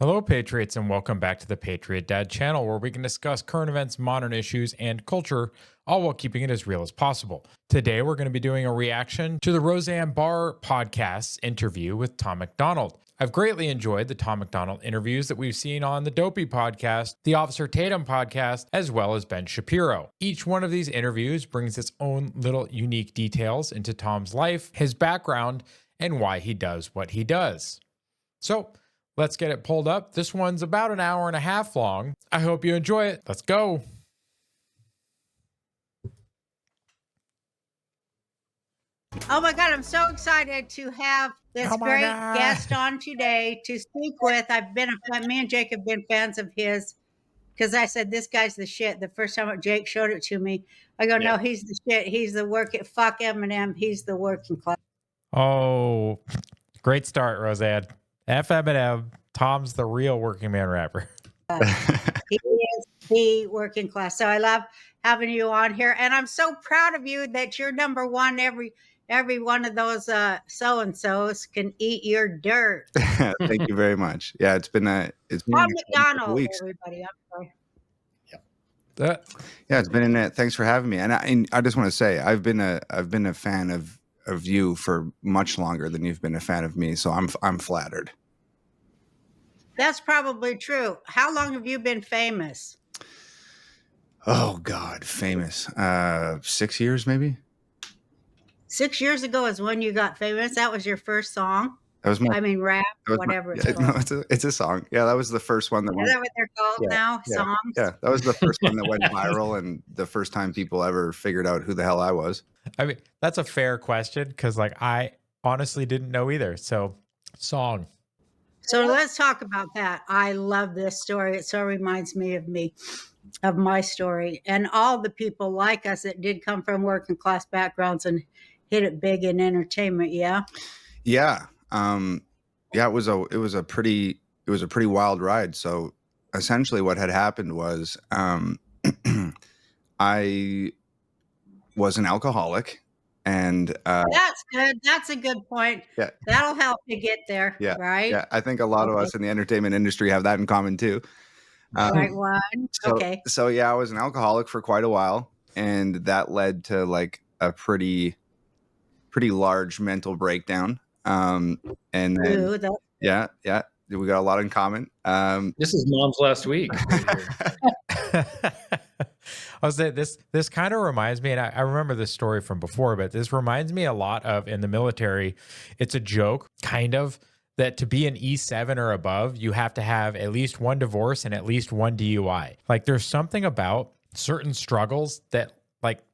Hello, Patriots, and welcome back to the Patriot Dad channel, where we can discuss current events, modern issues, and culture, all while keeping it as real as possible. Today, we're going to be doing a reaction to the Roseanne Barr Podcast's interview with Tom MacDonald. I've greatly enjoyed the Tom MacDonald interviews that we've seen on the Dopey Podcast, the Officer Tatum Podcast, as well as Ben Shapiro. Each one of these interviews brings its own little unique details into Tom's life, his background, and why he does what he does. So, let's get it pulled up. This one's about an hour and a half long. I hope you enjoy it. Let's go. Oh my God, I'm so excited to have this great guest on today to speak with. Me and Jake have been fans of his because I said, this guy's the shit. The first time Jake showed it to me, I go, no, he's the shit. He's the fuck Eminem. He's the working class. Oh, great start, Roseanne. F Eminem, Tom's the real working man rapper. He is the working class. So I love having you on here. And I'm so proud of you that you're number one. Every one of those so-and-sos can eat your dirt. Thank you very much. Yeah, it's been Tom MacDonald, everybody. I'm sorry. Yeah, it's been thanks for having me. And I just want to say I've been a fan of you for much longer than you've been a fan of me, so I'm flattered. That's probably true. How long have you been famous? Oh God, famous. 6 years maybe. 6 years ago is when you got famous. That was your first song. That was rap, whatever it's called. No, it's a song. Yeah, that was the first one that went. Is that what they're called now? Yeah, songs? Yeah, that was the first one that went viral, and the first time people ever figured out who the hell I was. I mean, that's a fair question because, I honestly didn't know either. So, song. So let's talk about that. I love this story. It so reminds me of my story, and all the people like us that did come from working class backgrounds and hit it big in entertainment. Yeah. Yeah. It was a pretty wild ride. So essentially what had happened was, I was an alcoholic, and that's good. That's a good point. Yeah. That'll help you get there. Yeah. Right. Yeah. I think a lot of us in the entertainment industry have that in common too. Right one. Okay. So yeah, I was an alcoholic for quite a while, and that led to a pretty large mental breakdown. And then, yeah, we got a lot in common. This is Mom's last week. I was saying this kind of reminds me, and I remember this story from before, but this reminds me a lot of in the military. It's a joke, kind of, that to be an E7 or above, you have to have at least one divorce and at least one DUI. There's something about certain struggles that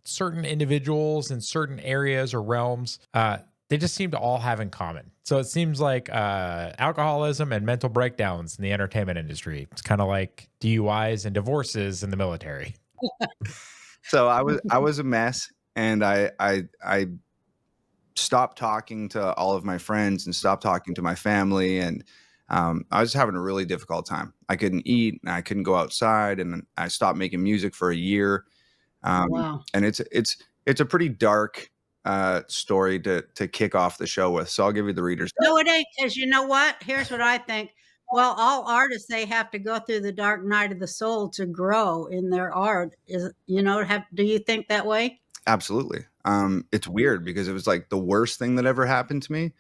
certain individuals in certain areas or realms, they just seem to all have in common. So it seems like alcoholism and mental breakdowns in the entertainment industry. It's kind of like DUIs and divorces in the military. So I was a mess, and I stopped talking to all of my friends and stopped talking to my family, and I was having a really difficult time. I couldn't eat, and I couldn't go outside, and I stopped making music for a year. Wow. And it's a pretty dark story to kick off the show with. So I'll give you the reader's. No, it ain't, because you know what? Here's what I think. Well, all artists, they have to go through the dark night of the soul to grow in their art. Do you think that way? Absolutely. It's weird because it was the worst thing that ever happened to me.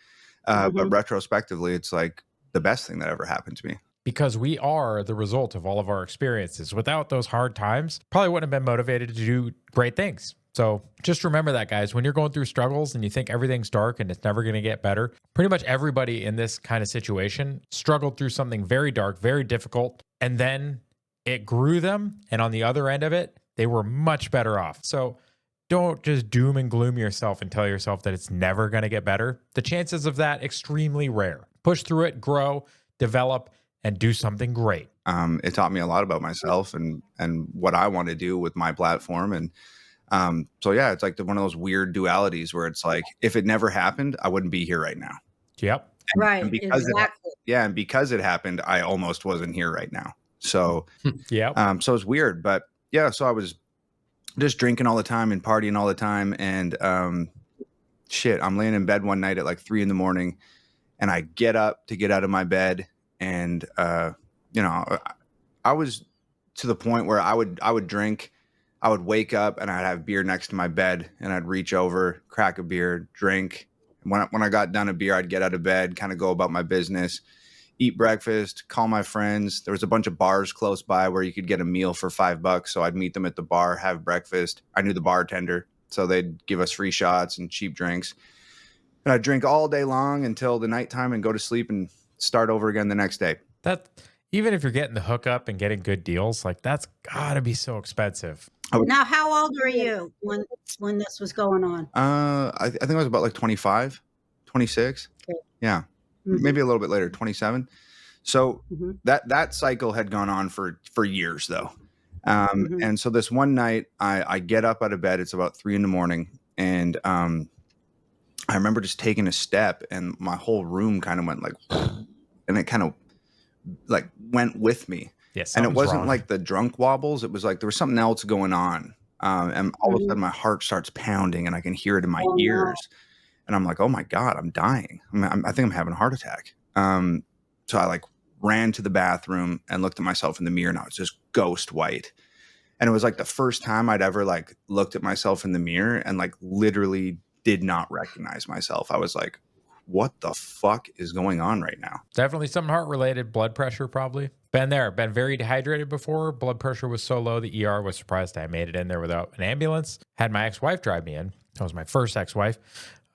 But retrospectively, it's the best thing that ever happened to me. Because we are the result of all of our experiences. Without those hard times, probably wouldn't have been motivated to do great things. So just remember that, guys. When you're going through struggles and you think everything's dark and it's never going to get better, pretty much everybody in this kind of situation struggled through something very dark, very difficult, and then it grew them. And on the other end of it, they were much better off. So don't just doom and gloom yourself and tell yourself that it's never going to get better. The chances of that extremely rare. Push through it, grow, develop, and do something great. It taught me a lot about myself and what I want to do with my platform. And so yeah, it's one of those weird dualities where it's if it never happened, I wouldn't be here right now. Yep. Right. And because exactly. and because it happened, I almost wasn't here right now. So yeah. So it's weird, but yeah. So I was just drinking all the time and partying all the time, and I'm laying in bed one night at 3 a.m, and I get up to get out of my bed, And, you know, I was to the point where I would drink, I would wake up and I'd have beer next to my bed and I'd reach over, crack a beer, drink. When I got done a beer, I'd get out of bed, kind of go about my business, eat breakfast, call my friends. There was a bunch of bars close by where you could get a meal for $5. So I'd meet them at the bar, have breakfast. I knew the bartender, so they'd give us free shots and cheap drinks. And I'd drink all day long until the nighttime and go to sleep and start over again the next day. That, even if you're getting the hookup and getting good deals, like that's gotta be so expensive. Now, how old were you when this was going on? I think I was about like 25, 26. Okay. Yeah. Maybe a little bit later, 27. So that cycle had gone on for years though. And so this one night I get up out of bed, it's about 3 a.m. and I remember just taking a step and my whole room kind of went like, and it kind of like went with me. Yes. And it wasn't like the drunk wobbles. It was like there was something else going on. And all of a sudden my heart starts pounding and I can hear it in my ears. And I'm like, oh my God, I'm dying. I think I'm having a heart attack. So I like ran to the bathroom and looked at myself in the mirror and I was just ghost white. And it was like the first time I'd ever like looked at myself in the mirror and like literally did not recognize myself. I was like, what the fuck is going on right now? Definitely something heart related, blood pressure probably. Been very dehydrated before. Blood pressure was so low, the ER was surprised I made it in there without an ambulance. Had my ex-wife drive me in. That was my first ex-wife.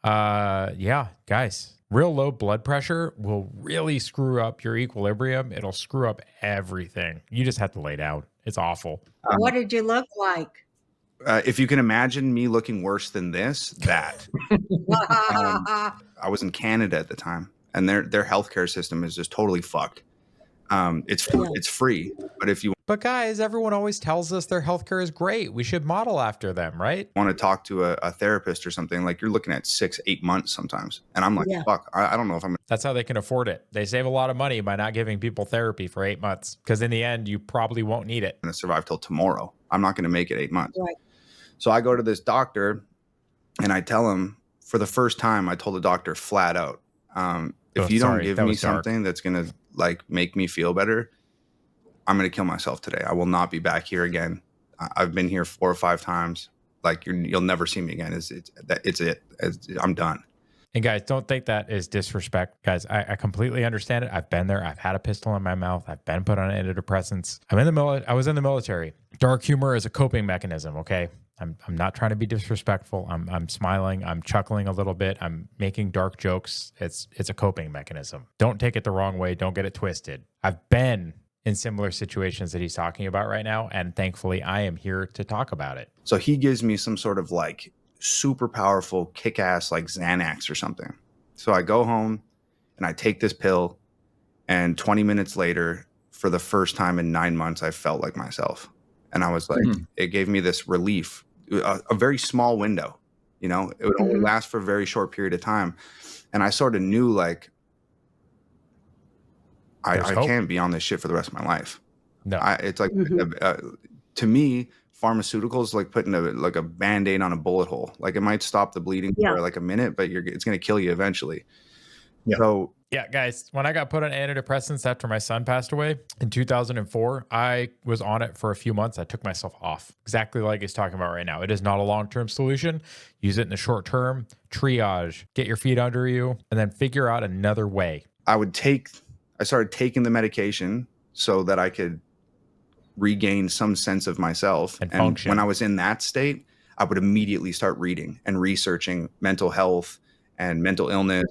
Yeah, guys, real low blood pressure will really screw up your equilibrium. It'll screw up everything. You just have to lay down. It's awful. What did you look like? If you can imagine me looking worse than this, that. I was in Canada at the time, and their healthcare system is just totally fucked. It's free, but if you But guys, everyone always tells us their healthcare is great. We should model after them, right? want to talk to a therapist or something, like you're looking at 6-8 months sometimes, and I'm like, fuck, I don't know if I'm. That's how they can afford it. They save a lot of money by not giving people therapy for 8 months, because in the end, you probably won't need it. Going to survive till tomorrow. I'm not going to make it 8 months. Right. So I go to this doctor, and I tell him for the first time, I told the doctor flat out, if you don't give me something that's going to like make me feel better, I'm going to kill myself today. I will not be back here again. I've been here 4 or 5 times. Like you'll never see me again. I'm done. And guys, don't think that is disrespect. Guys, I completely understand it. I've been there. I've had a pistol in my mouth. I've been put on antidepressants. I was in the military. Dark humor is a coping mechanism. Okay. I'm not trying to be disrespectful. I'm smiling. I'm chuckling a little bit. I'm making dark jokes. It's a coping mechanism. Don't take it the wrong way. Don't get it twisted. I've been in similar situations that he's talking about right now, and thankfully I am here to talk about it. So he gives me some sort of like super powerful kick-ass like Xanax or something. So I go home and I take this pill, and 20 minutes later, for the first time in 9 months, I felt like myself. And I was like, it gave me this relief, a very small window, you know, it would only last for a very short period of time. And I sort of knew like, I can't be on this shit for the rest of my life. No, it's like, to me, pharmaceuticals like putting a Band-Aid on a bullet hole. Like it might stop the bleeding for like a minute, but it's going to kill you eventually. Yeah. So yeah, guys, when I got put on antidepressants after my son passed away in 2004, I was on it for a few months. I took myself off, exactly like he's talking about right now. It is not a long-term solution. Use it in the short term, triage, get your feet under you, and then figure out another way. I started taking the medication so that I could regain some sense of myself. And function. When I was in that state, I would immediately start reading and researching mental health and mental illness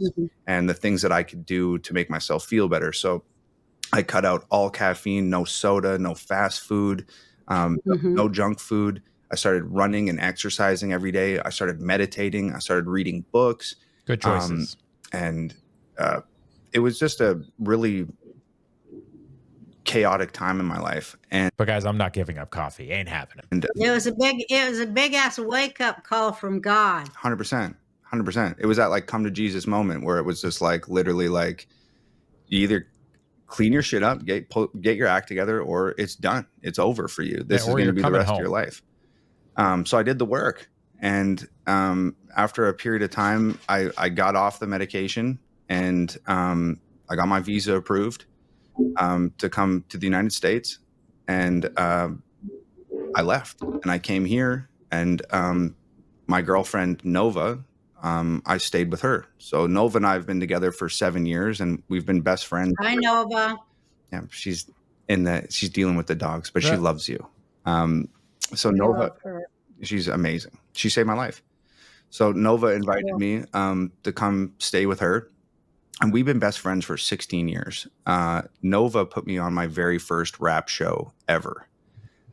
and the things that I could do to make myself feel better. So I cut out all caffeine, no soda, no fast food, no junk food. I started running and exercising every day. I started meditating. I started reading books. Good choices. It was just a really chaotic time in my life. But guys, I'm not giving up coffee. Ain't happening. And it was a big ass wake up call from God. 100%. It was that like come to Jesus moment where it was just like literally like you either clean your shit up, get your act together, or it's done. It's over for you. This is going to be the rest of your life. So I did the work. And after a period of time, I got off the medication and I got my visa approved. to come to the United States. And I left and I came here, and my girlfriend, Nova, I stayed with her. So Nova and I have been together for 7 years, and we've been best friends. Hi, Nova. Yeah, she's dealing with the dogs, but she Yeah. loves you. So I Nova, love her. she's amazing. She saved my life. So Nova invited me to come stay with her, and we've been best friends for 16 years. Nova put me on my very first rap show ever.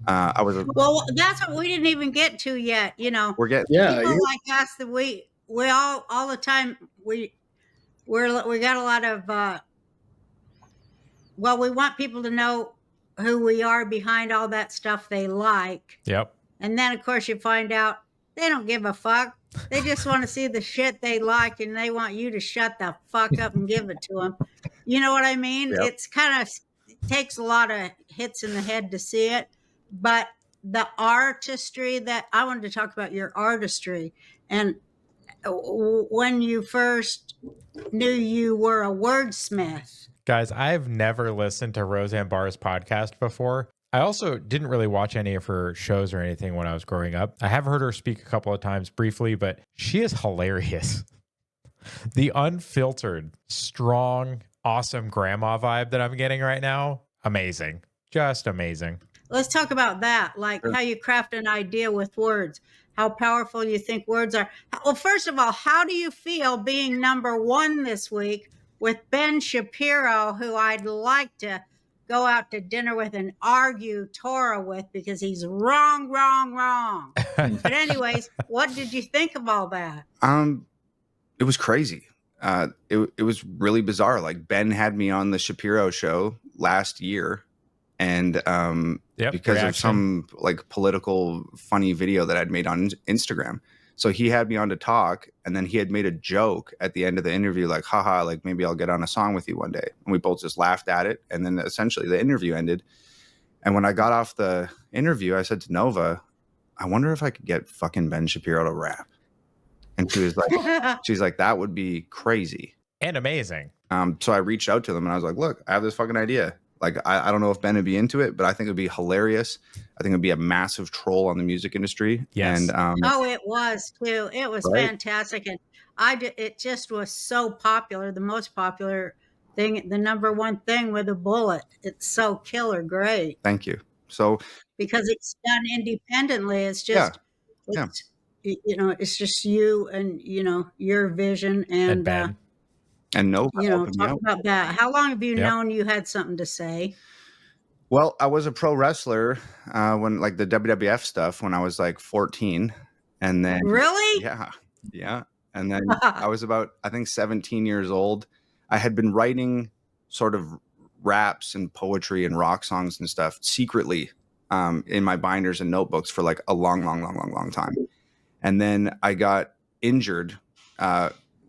Well, that's what we didn't even get to yet. You know, We're getting people like us that we all the time we got a lot of well, we want people to know who we are behind all that stuff they like. Yep. And then of course you find out they don't give a fuck. They just want to see the shit they like, and they want you to shut the fuck up and give it to them. You know what I mean? Yep. It's kind of takes a lot of hits in the head to see it, but the artistry that I wanted to talk about, your artistry, and when you first knew you were a wordsmith. Guys, I've never listened to Roseanne Barr's podcast before. I also didn't really watch any of her shows or anything when I was growing up. I have heard her speak a couple of times briefly, but she is hilarious. The unfiltered, strong, awesome grandma vibe that I'm getting right now, amazing. Just amazing. Let's talk about that, like how you craft an idea with words, how powerful you think words are. Well, first of all, how do you feel being number one this week with Ben Shapiro, who I'd like to go out to dinner with and argue Torah with because he's wrong. But anyways, what did you think of all that? It was crazy. It was really bizarre. Like, Ben had me on the Shapiro show last year, and because of some like political funny video that I'd made on Instagram. So he had me on to talk, and then he had made a joke at the end of the interview, like, haha, like maybe I'll get on a song with you one day. And we both just laughed at it. And then essentially the interview ended. And when I got off the interview, I said to Nova, I wonder if I could get fucking Ben Shapiro to rap. And she's like, that would be crazy. And amazing. So I reached out to them and I was like, look, I have this fucking idea. Like, I don't know if Ben would be into it, but I think it'd be hilarious. I think it'd be a massive troll on the music industry. Yes. And oh, it was too. It was fantastic. And it just was so popular, the most popular thing, the number one thing with a bullet. It's so killer great. Thank you. So because it's done independently, it's just, you know, it's just you and, you know, your vision and Ben. And Nova, you know, talk about that. How long have you known you had something to say? Well, I was a pro wrestler when, like, the WWF stuff when I was like 14, and then really, yeah, and then I was about, I think, 17 years old. I had been writing sort of raps and poetry and rock songs and stuff secretly in my binders and notebooks for like a long time, and then I got injured.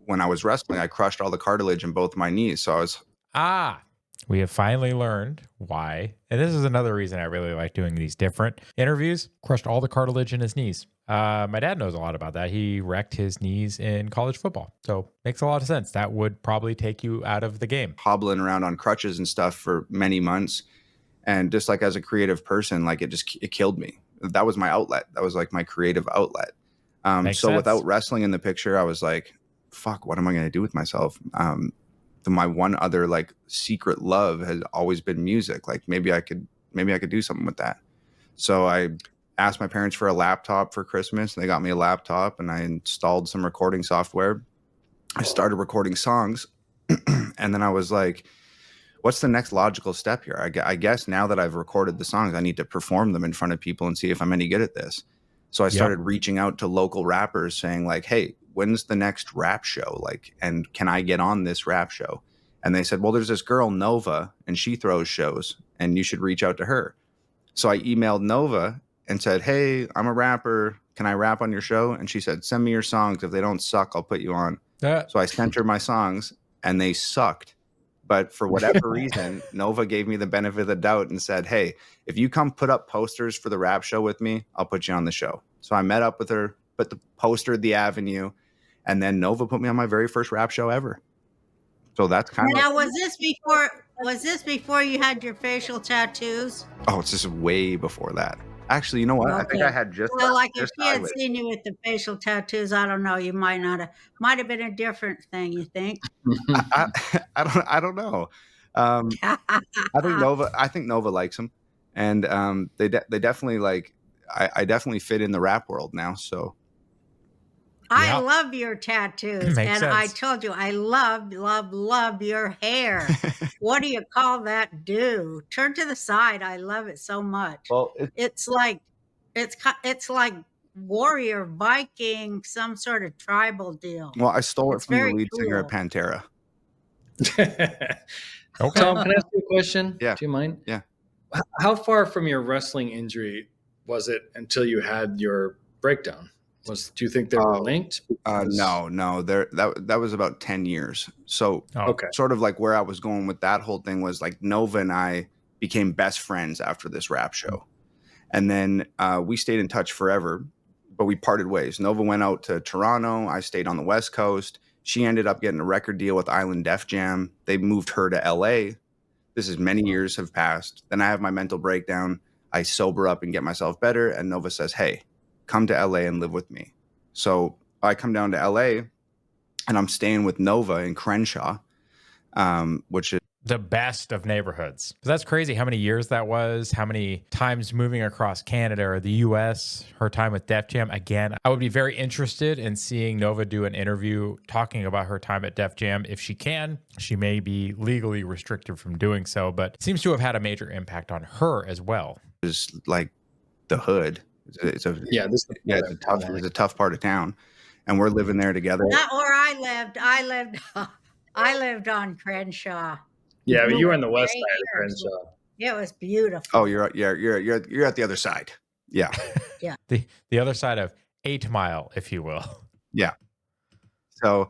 When I was wrestling, I crushed all the cartilage in both my knees. So I was... we have finally learned why. And this is another reason I really like doing these different interviews. Crushed all the cartilage in his knees. My dad knows a lot about that. He wrecked his knees in college football. So makes a lot of sense. That would probably take you out of the game. Hobbling around on crutches and stuff for many months. And just like as a creative person, like it killed me. That was my outlet. That was like my creative outlet. So sense. Without wrestling in the picture, I was like, fuck, what am I going to do with myself? My one other like secret love has always been music. Like maybe I could do something with that. So I asked my parents for a laptop for Christmas, and they got me a laptop, and I installed some recording software. I started recording songs, and then I was like, what's the next logical step here? I guess now that I've recorded the songs, I need to perform them in front of people and see if I'm any good at this. So I started reaching out to local rappers saying like, hey, when's the next rap show? Like, and can I get on this rap show? And they said, well, there's this girl, Nova, and she throws shows, and you should reach out to her. So I emailed Nova and said, hey, I'm a rapper. Can I rap on your show? And she said, send me your songs. If they don't suck, I'll put you on. So I sent her my songs, and they sucked. But for whatever reason, Nova gave me the benefit of the doubt and said, hey, if you come put up posters for the rap show with me, I'll put you on the show. So I met up with her, put the poster at the Avenue, and then Nova put me on my very first rap show ever. So that's kind of. Now, was this before you had your facial tattoos? Oh, it's just way before that. Actually, you know what? I think I had just. Well, like if just she had eyelids. seen you with the facial tattoos, I don't know. You might have been a different thing. You think? I don't know. I think Nova likes them, and they definitely like. I definitely fit in the rap world now. So I Yeah. love your tattoos, Makes and I sense. told you I love your hair. What do you call that? Turn to the side. I love it so much. well, It's like it's like warrior, Viking, some sort of tribal deal. I stole it It's from the very lead singer of cool. Pantera. Okay. Tom, can I ask you a question? Yeah. Do you mind? Yeah. How far from your wrestling injury was it until you had your breakdown? Do you think they were linked? No. That was about 10 years. So Okay. sort of like where I was going with that whole thing was like Nova and I became best friends after this rap show. And then we stayed in touch forever, but we parted ways. Nova went out to Toronto. I stayed on the West Coast. She ended up getting a record deal with Island Def Jam. They moved her to LA. This is many years have passed. Then I have my mental breakdown. I sober up and get myself better. And Nova says, hey, come to LA and live with me. So I come down to LA and I'm staying with Nova in Crenshaw, which is The best of neighborhoods. That's crazy how many years that was, how many times moving across Canada or the US, her time with Def Jam. Again, I would be very interested in seeing Nova do an interview talking about her time at Def Jam. If she can, she may be legally restricted from doing so, but seems to have had a major impact on her as well. is like the hood. It's a tough part of town. And we're living there together. Not where I lived. I lived on Crenshaw. Yeah, but you were on the west side of Crenshaw. It was beautiful. Oh, you're at the other side. Yeah. The other side of 8 Mile, if you will. Yeah. So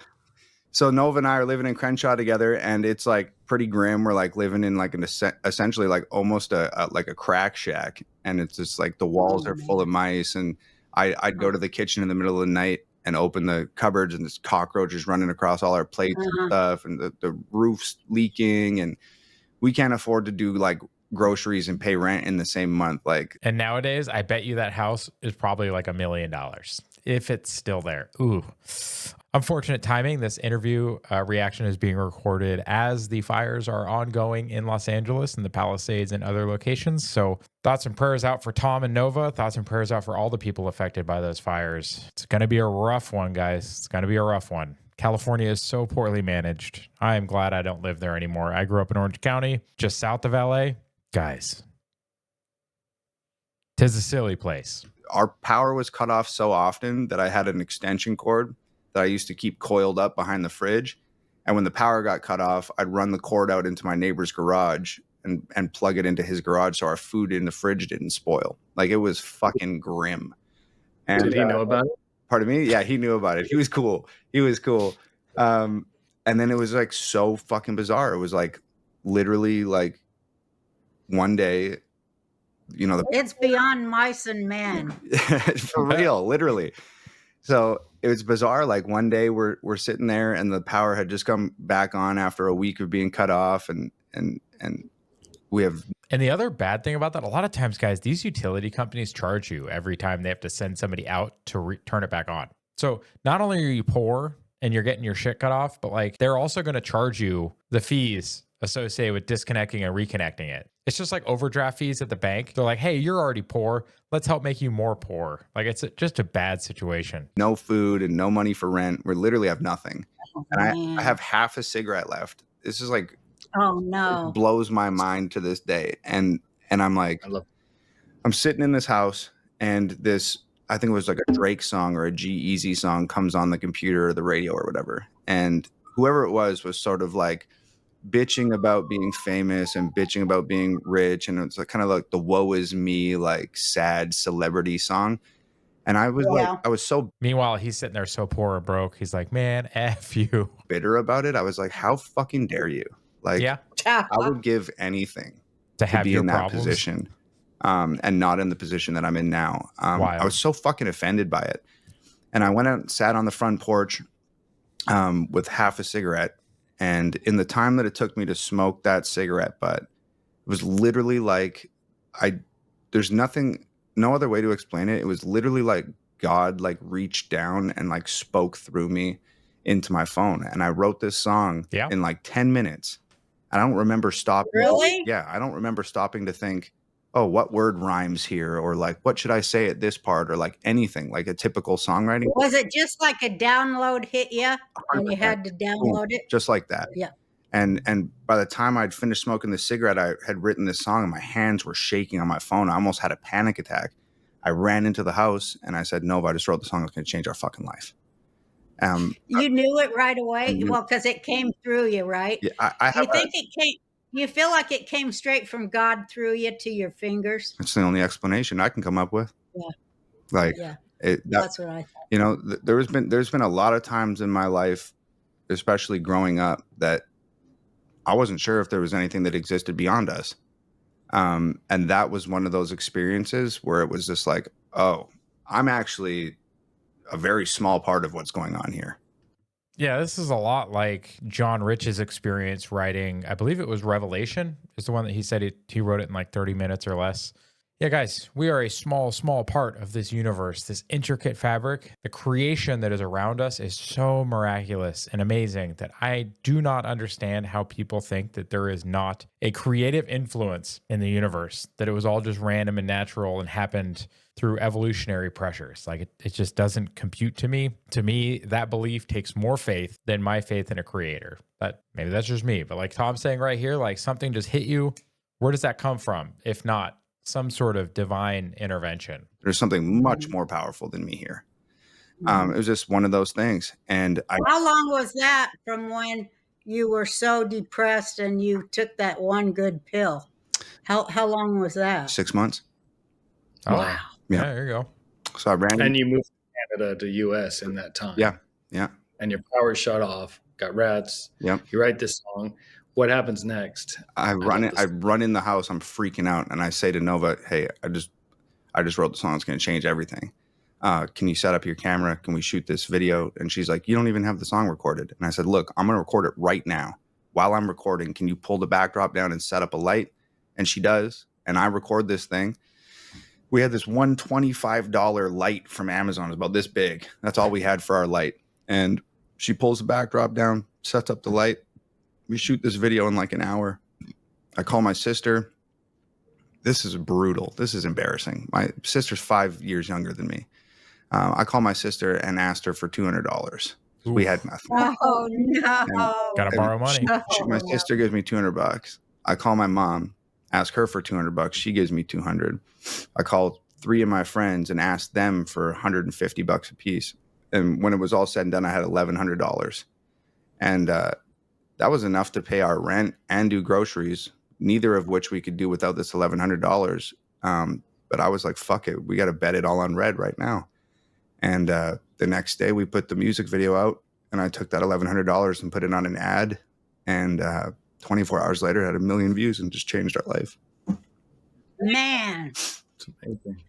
Nova and I are living in Crenshaw together, and it's like pretty grim. We're like living in like essentially like almost a crack shack, and it's just like the walls are full of mice. And I'd go to the kitchen in the middle of the night and open the cupboards, and there's cockroaches running across all our plates and stuff, and the roof's leaking, and we can't afford to do like groceries and pay rent in the same month. Like, And nowadays, I bet you that house is probably like $1 million if it's still there. Ooh. Unfortunate timing. This interview reaction is being recorded as the fires are ongoing in Los Angeles and the Palisades and other locations. So thoughts and prayers out for Tom and Nova. Thoughts and prayers out for all the people affected by those fires. It's going to be a rough one, guys. It's going to be a rough one. California is so poorly managed. I am glad I don't live there anymore. I grew up in Orange County, just south of LA. Guys, 'tis a silly place. our power was cut off so often that I had an extension cord that I used to keep coiled up behind the fridge. And when the power got cut off, I'd run the cord out into my neighbor's garage and plug it into his garage so our food in the fridge didn't spoil. Like, it was fucking grim. And did he know about it? Pardon me? Yeah, he knew about it. He was cool. And then it was like so fucking bizarre. It was like literally like one day, it's beyond mice and men. for real, literally. So it was bizarre. Like one day we're sitting there and the power had just come back on after a week of being cut off, and we have. And the other bad thing about that, a lot of times, guys, these utility companies charge you every time they have to send somebody out to turn it back on. So not only are you poor and you're getting your shit cut off, but like they're also going to charge you the fees associated with disconnecting and reconnecting it. It's just like overdraft fees at the bank. They're like, hey, you're already poor. Let's help make you more poor. Like, it's just a bad situation. No food and no money for rent. We literally have nothing. And I have half a cigarette left. This is like, oh no, it blows my mind to this day. And I'm like, I'm sitting in this house and this, I think it was like a Drake song or a G-Eazy song comes on the computer or the radio or whatever. And whoever it was sort of like bitching about being famous and bitching about being rich. And it's like kind of like the woe is me, like sad celebrity song. And I was like, I was so. Meanwhile, he's sitting there so poor and broke. He's like, man, F you. Bitter about it. I was like, how fucking dare you? Like, yeah. I would give anything to have be your in that problems. position. And not in the position that I'm in now. I was so fucking offended by it. And I went out and sat on the front porch with half a cigarette. And in the time that it took me to smoke that cigarette butt, it was literally like there's no other way to explain it. It was literally like God like reached down and like spoke through me into my phone. And I wrote this song in like 10 minutes. I don't remember stopping. Really? Yeah. I don't remember stopping to think, oh, what word rhymes here? Or like, what should I say at this part? Or like anything, like a typical songwriting. Was it just like a download hit you and you 100%. had to download it? Just like that. Yeah. And by the time I'd finished smoking the cigarette, I had written this song and my hands were shaking on my phone. I almost had a panic attack. I ran into the house and I said, Nova, I just wrote the song that's going to change our fucking life. You knew it right away? Well, because it came through you, right? Yeah, I Do you think it came? You feel like it came straight from God through you to your fingers? It's the only explanation I can come up with. Yeah. Like, yeah. That's what I thought. You know, there's been a lot of times in my life, especially growing up, that I wasn't sure if there was anything that existed beyond us. And that was one of those experiences where it was just like, oh, I'm actually a very small part of what's going on here. Yeah, this is a lot like John Rich's experience writing, I believe it was Revelation, is the one that he said he wrote it in like 30 minutes or less. Yeah, guys, we are a small, small part of this universe, this intricate fabric. The creation that is around us is so miraculous and amazing that I do not understand how people think that there is not a creative influence in the universe, that it was all just random and natural and happened through evolutionary pressures. Like it just doesn't compute to me. To me, that belief takes more faith than my faith in a creator. But maybe that's just me. But like Tom's saying right here, like something just hit you. Where does that come from? If not some sort of divine intervention. There's something much more powerful than me here. It was just one of those things. And how long was that from when you were so depressed and you took that one good pill? How long was that? 6 months. Oh, wow. Yeah, there you go. So I ran. And you moved from Canada to US in that time. Yeah. Yeah. And your power shut off, got rats. Yep. You write this song. What happens next? I run in the house. I'm freaking out. And I say to Nova, hey, I just wrote the song. It's going to change everything. Can you set up your camera? Can we shoot this video? And she's like, you don't even have the song recorded. And I said, look, I'm going to record it right now. While I'm recording, can you pull the backdrop down and set up a light? And she does. And I record this thing. We had this $125 light from Amazon. It's about this big. That's all we had for our light. And she pulls the backdrop down, sets up the light. We shoot this video in like an hour. I call my sister. This is brutal. This is embarrassing. My sister's 5 years younger than me. I call my sister and asked her for $200. We had nothing. Oh, no. Gotta borrow money. My sister gives me $200. I call my mom, ask her for $200. She gives me $200. I call 3 of my friends and ask them for $150 a piece. And when it was all said and done, I had $1,100. And that was enough to pay our rent and do groceries, neither of which we could do without this $1,100. But I was like, fuck it. We got to bet it all on red right now. And the next day we put the music video out and I took that $1,100 and put it on an ad. And 24 hours later, it had 1 million views and just changed our life. Man. It's amazing.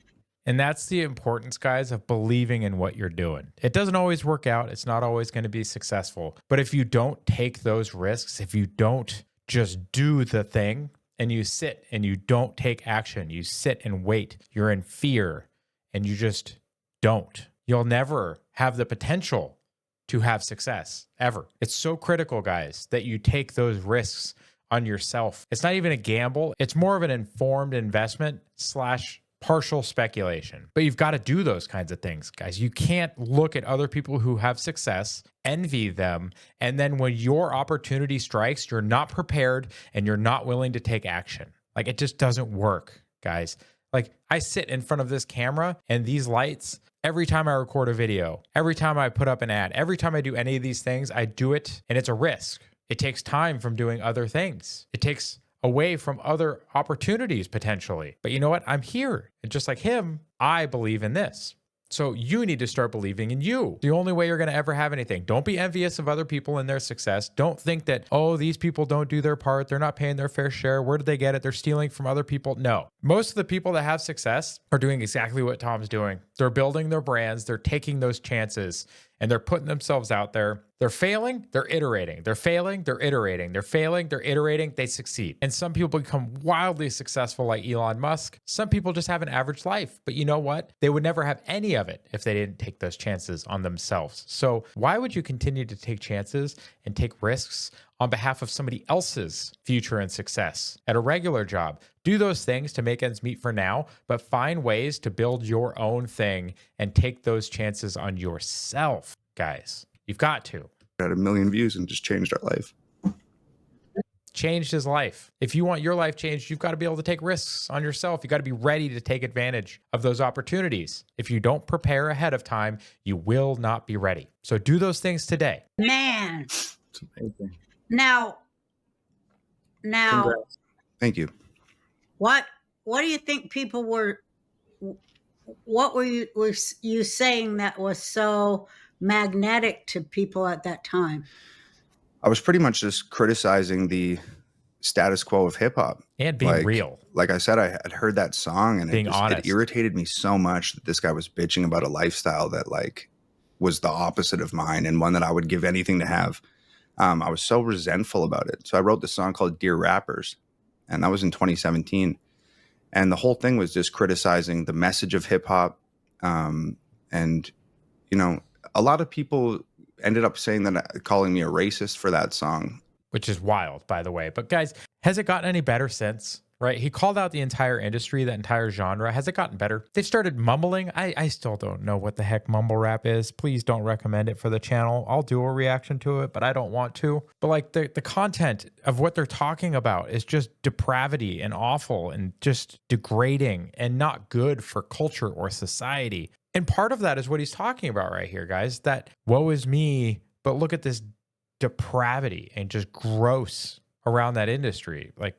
And that's the importance, guys, of believing in what you're doing. It doesn't always work out. It's not always going to be successful. But if you don't take those risks, if you don't just do the thing and you sit and you don't take action, you sit and wait, you're in fear and you just don't, you'll never have the potential to have success ever. It's so critical, guys, that you take those risks on yourself. It's not even a gamble. It's more of an informed investment / partial speculation. But you've got to do those kinds of things, guys. You can't look at other people who have success, envy them, and then when your opportunity strikes, you're not prepared and you're not willing to take action. Like, it just doesn't work, guys. Like, I sit in front of this camera and these lights every time I record a video, every time I put up an ad, every time I do any of these things, I do it and it's a risk. It takes time from doing other things. It takes away from other opportunities potentially. But you know what? I'm here. And just like him, I believe in this. So you need to start believing in you. The only way you're going to ever have anything. Don't be envious of other people and their success. Don't think that, oh, these people don't do their part. They're not paying their fair share. Where did they get it? They're stealing from other people. No. Most of the people that have success are doing exactly what Tom's doing. They're building their brands. They're taking those chances. and they're putting themselves out there. They're failing, they're iterating. They're failing, they're iterating. They're failing, they're iterating, they succeed. And some people become wildly successful like Elon Musk. Some people just have an average life. But you know what? They would never have any of it if they didn't take those chances on themselves. So why would you continue to take chances and take risks on behalf of somebody else's future and success at a regular job? Do those things to make ends meet for now, but find ways to build your own thing and take those chances on yourself, guys. You've got to. Had 1 million views and just changed our life. Changed his life. If you want your life changed, you've got to be able to take risks on yourself. You got to be ready to take advantage of those opportunities. If you don't prepare ahead of time, you will not be ready. So do those things today. Man. It's amazing. Now, Congrats. Thank you. what do you think people were? What were you saying that was so magnetic to people at that time? I was pretty much just criticizing the status quo of hip hop And being real. Like I said, I had heard that song and Being it honest. irritated me so much that this guy was bitching about a lifestyle that like was the opposite of mine and one that I would give anything to have. I was so resentful about it. So I wrote this song called Dear Rappers, and that was in 2017. And the whole thing was just criticizing the message of hip hop. And, you know, a lot of people ended up saying that, calling me a racist for that song. Which is wild, by the way. But guys, has it gotten any better since? Right? He called out the entire industry, that entire genre. Has it gotten better? They've started mumbling. I still don't know what the heck mumble rap is. Please don't recommend it for the channel. I'll do a reaction to it, but I don't want to. But like the content of what they're talking about is just depravity and awful and just degrading and not good for culture or society. And part of that is what he's talking about right here, guys, that woe is me, but look at this depravity and just gross around that industry. Like,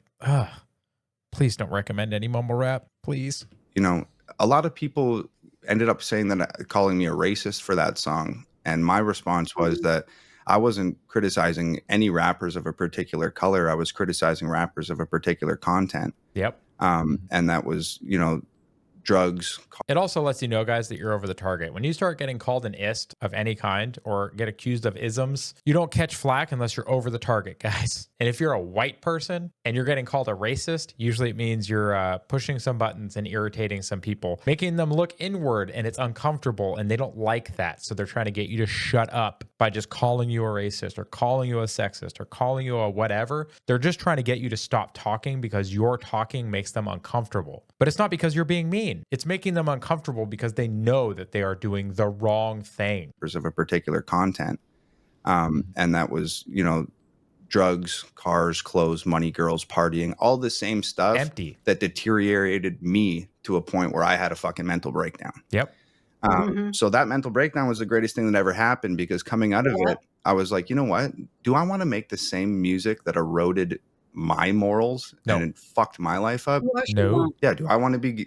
please don't recommend any mumble rap, please. You know, a lot of people ended up saying that, calling me a racist for that song. And my response was that I wasn't criticizing any rappers of a particular color. I was criticizing rappers of a particular content. Yep. And that was, you know, drugs. It also lets you know, guys, that you're over the target. When you start getting called an ist of any kind or get accused of isms, you don't catch flack unless you're over the target, guys. And if you're a white person and you're getting called a racist, usually it means you're pushing some buttons and irritating some people, making them look inward, and it's uncomfortable and they don't like that. So they're trying to get you to shut up by just calling you a racist or calling you a sexist or calling you a whatever. They're just trying to get you to stop talking because your talking makes them uncomfortable. But it's not because you're being mean. It's making them uncomfortable because they know that they are doing the wrong thing. Of a particular content. And that was, you know, drugs, cars, clothes, money, girls, partying, all the same stuff. Empty. That deteriorated me to a point where I had a fucking mental breakdown. Yep. So that mental breakdown was the greatest thing that ever happened, because coming out of it, I was like, you know what? Do I want to make the same music that eroded my morals and it fucked my life up? No. Yeah. Do I want to be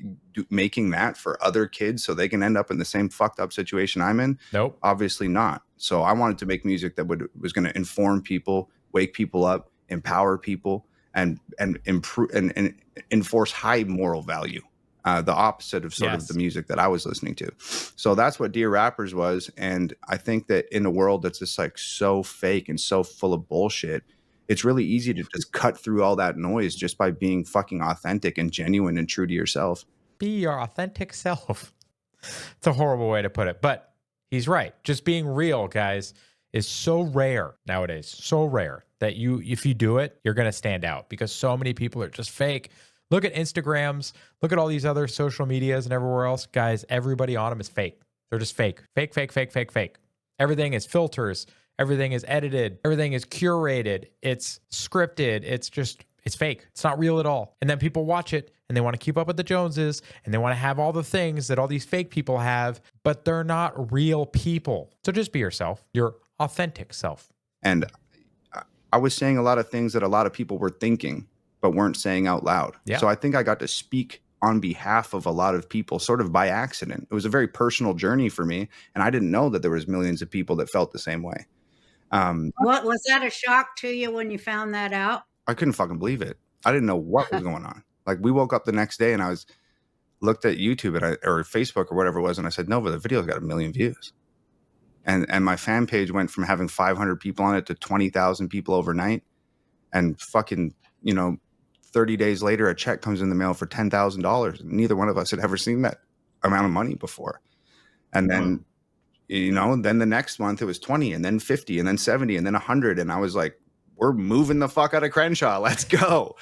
making that for other kids so they can end up in the same fucked up situation I'm in? Nope. Obviously not. So I wanted to make music that was going to inform people, wake people up, empower people, and improve and enforce high moral value. The opposite of sort of the music that I was listening to. So that's what Dear Rappers was. And I think that in a world that's just like so fake and so full of bullshit, it's really easy to just cut through all that noise just by being fucking authentic and genuine and true to yourself. Be your authentic self. It's a horrible way to put it, but he's right. Just being real, guys, is so rare nowadays. So rare that if you do it, you're going to stand out, because so many people are just fake. Look at Instagrams. Look at all these other social medias and everywhere else. Guys, everybody on them is fake. They're just fake. Fake, fake, fake, fake, fake. Everything is filters. Everything is edited. Everything is curated. It's scripted. It's fake. It's not real at all. And then people watch it and they want to keep up with the Joneses and they want to have all the things that all these fake people have, but they're not real people. So just be yourself, your authentic self. And I was saying a lot of things that a lot of people were thinking, but weren't saying out loud. Yeah. So I think I got to speak on behalf of a lot of people sort of by accident. It was a very personal journey for me. And I didn't know that there was millions of people that felt the same way. What was that a shock to you when you found that out? I couldn't fucking believe it. I didn't know what was going on. Like, we woke up the next day and I looked at YouTube or Facebook or whatever it was. And I said, Nova, the video's got 1 million views. And my fan page went from having 500 people on it to 20,000 people overnight. And fucking, 30 days later, a check comes in the mail for $10,000. Neither one of us had ever seen that amount of money before. And then, then the next month it was 20 and then 50 and then 70 and then 100. And I was like, we're moving the fuck out of Crenshaw. Let's go.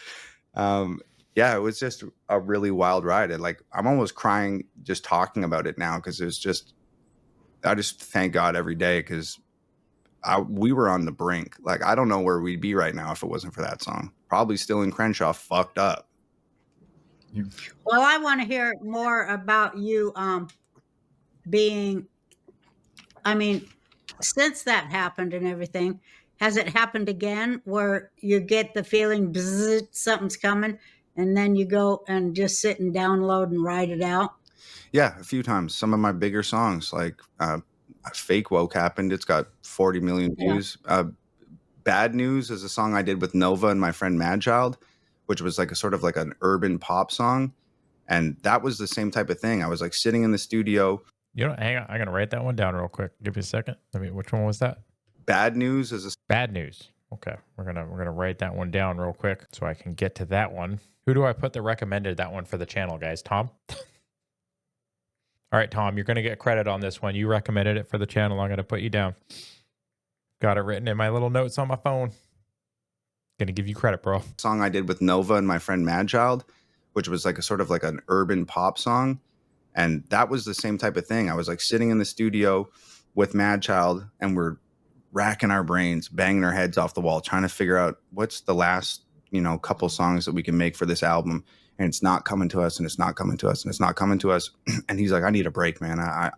Yeah, it was just a really wild ride. And like, I'm almost crying just talking about it now. Cause I just thank God every day. Cause we were on the brink. Like, I don't know where we'd be right now if it wasn't for that song. Probably still in Crenshaw, fucked up. Well, I want to hear more about you since that happened and everything, has it happened again where you get the feeling bzzz, something's coming, and then you go and just sit and download and write it out? Yeah, a few times. Some of my bigger songs, like Fake Woke happened. It's got 40 million views. Yeah. Bad News is a song I did with Nova and my friend Madchild, which was like a sort of like an urban pop song. And that was the same type of thing. I was like sitting in the studio. Hang on. I'm going to write that one down real quick. Give me a second. Which one was that? Bad News is Bad News. Okay. We're going to write that one down real quick so I can get to that one. Who do I put that recommended that one for the channel, guys? Tom? All right, Tom, you're going to get credit on this one. You recommended it for the channel. I'm going to put you down. Got it written in my little notes on my phone. Going to give you credit, bro. Song I did with Nova and my friend Madchild, which was like a sort of like an urban pop song. And that was the same type of thing. I was like sitting in the studio with Madchild and we're racking our brains, banging our heads off the wall, trying to figure out what's the last, couple songs that we can make for this album. And it's not coming to us, and it's not coming to us, and it's not coming to us. And he's like, I need a break, man. I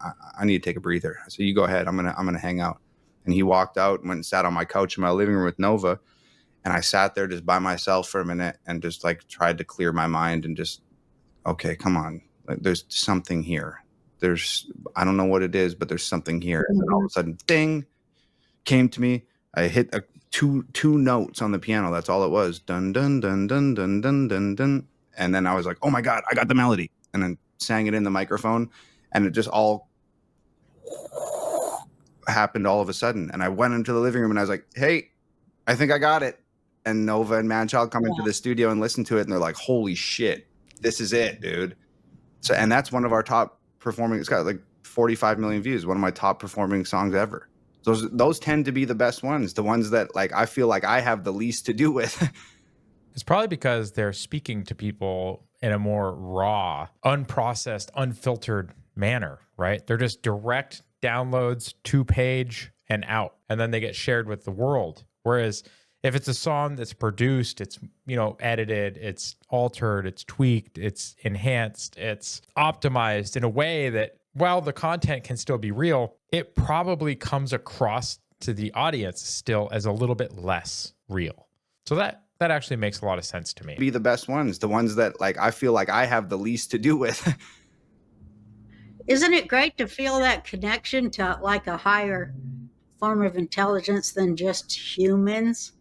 need to take a breather. I said, you go ahead. I'm gonna hang out. And he walked out and went and sat on my couch in my living room with Nova. And I sat there just by myself for a minute and just like tried to clear my mind and just, okay, come on. Like, there's something here. I don't know what it is, but there's something here. And then all of a sudden, ding, came to me. I hit two notes on the piano. That's all it was. Dun, dun, dun, dun, dun, dun, dun, dun. And then I was like, oh my God, I got the melody. And then sang it in the microphone. And it just all happened all of a sudden. And I went into the living room and I was like, hey, I think I got it. And Nova and Madchild come into the studio and listen to it. And they're like, holy shit, this is it, dude. So, and that's one of our top performing, it's got like 45 million views, one of my top performing songs ever. Those tend to be the best ones, the ones that like I feel like I have the least to do with. It's probably because they're speaking to people in a more raw, unprocessed, unfiltered manner, right? They're just direct downloads, 2-page and out, and then they get shared with the world. Whereas if it's a song that's produced, it's, edited, it's altered, it's tweaked, it's enhanced, it's optimized in a way that while the content can still be real, it probably comes across to the audience still as a little bit less real. So that actually makes a lot of sense to me. Be the best ones, the ones that like I feel like I have the least to do with. Isn't it great to feel that connection to like a higher form of intelligence than just humans?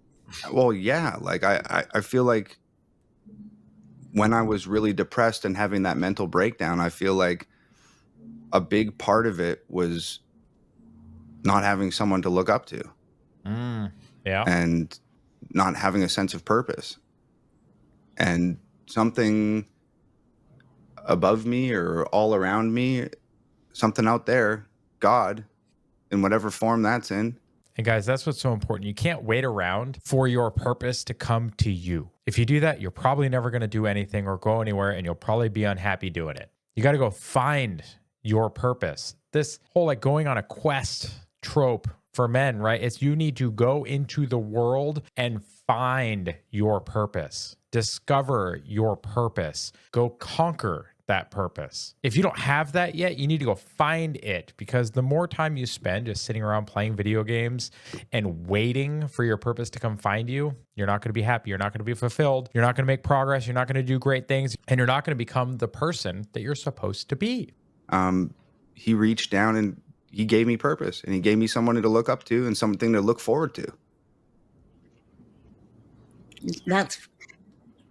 Well, yeah, like I feel like when I was really depressed and having that mental breakdown, I feel like a big part of it was not having someone to look up to. Yeah. And not having a sense of purpose. And something above me or all around me, something out there, God, in whatever form that's in. And guys, that's what's so important. You can't wait around for your purpose to come to you. If you do that, you're probably never going to do anything or go anywhere, and you'll probably be unhappy doing it. You got to go find your purpose. This whole like going on a quest trope for men, right? It's you need to go into the world and find your purpose, discover your purpose, go conquer that purpose. If you don't have that yet, you need to go find it, because the more time you spend just sitting around playing video games and waiting for your purpose to come find you, you're not going to be happy. You're not going to be fulfilled. You're not going to make progress. You're not going to do great things, and you're not going to become the person that you're supposed to be. He reached down and he gave me purpose, and he gave me someone to look up to and something to look forward to.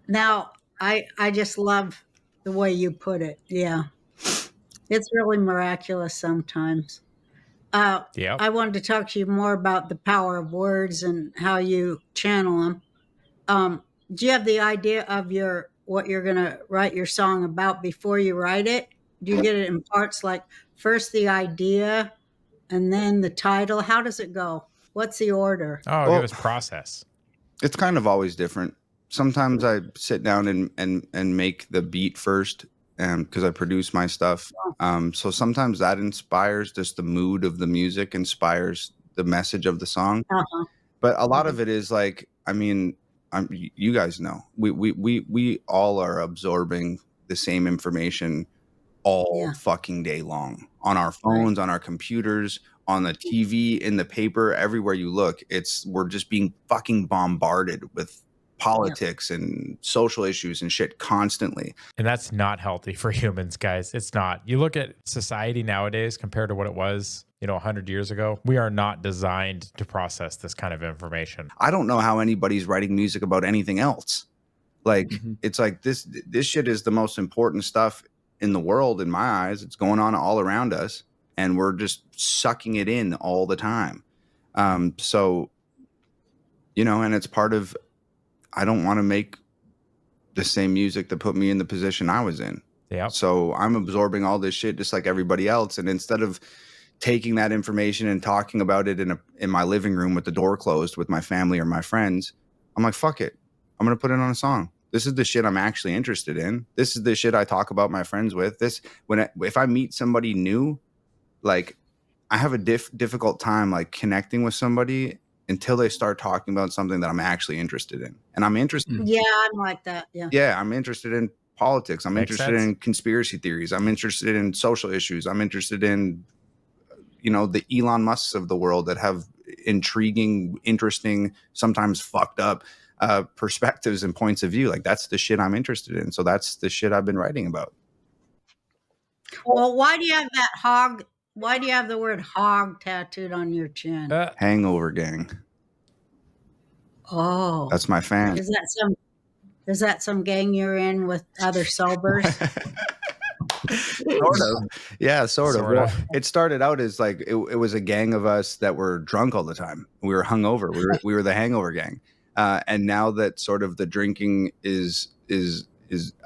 Now I just love the way you put it. Yeah. It's really miraculous sometimes. Yeah. I wanted to talk to you more about the power of words and how you channel them. Do you have the idea of what you're going to write your song about before you write it? Do you get it in parts, like first the idea and then the title? How does it go? What's the order? Oh, give Well, us process. it's kind of always different. Sometimes I sit down and make the beat first, because I produce my stuff. So sometimes that inspires, just the mood of the music inspires the message of the song. Uh-huh. But a lot of it is like, I mean, you guys know, we all are absorbing the same information all Yeah. fucking day long on our phones, on our computers, on the TV, in the paper, everywhere you look. We're just being fucking bombarded with politics and social issues and shit constantly. And that's not healthy for humans, guys. It's not. You look at society nowadays compared to what it was, 100 years ago. We are not designed to process this kind of information. I don't know how anybody's writing music about anything else. Like, it's like this shit is the most important stuff in the world, in my eyes. It's going on all around us, and we're just sucking it in all the time. So, and it's part of, I don't want to make the same music that put me in the position I was in. Yeah. So I'm absorbing all this shit just like everybody else. And instead of taking that information and talking about it in my living room with the door closed with my family or my friends, I'm like, fuck it. I'm going to put it on a song. This is the shit I'm actually interested in. This is the shit I talk about my friends with. If I meet somebody new, like, I have a difficult time like connecting with somebody until they start talking about something that I'm actually interested in. And I'm interested. Yeah, I'm like that. Yeah. Yeah, I'm interested in politics. I'm Makes interested sense. in conspiracy theories. I'm interested in social issues. I'm interested in, the Elon Musks of the world that have intriguing, interesting, sometimes fucked up perspectives and points of view. Like, that's the shit I'm interested in. So that's the shit I've been writing about. Well, why do you have that hog? Why do you have the word hog tattooed on your chin? Hangover Gang. Oh, That's my fan. Is that some gang you're in with other sobers? Sort of. Yeah, sort of. Well, it started out as like it was a gang of us that were drunk all the time. We were hungover. We were the Hangover Gang. And now that sort of the drinking is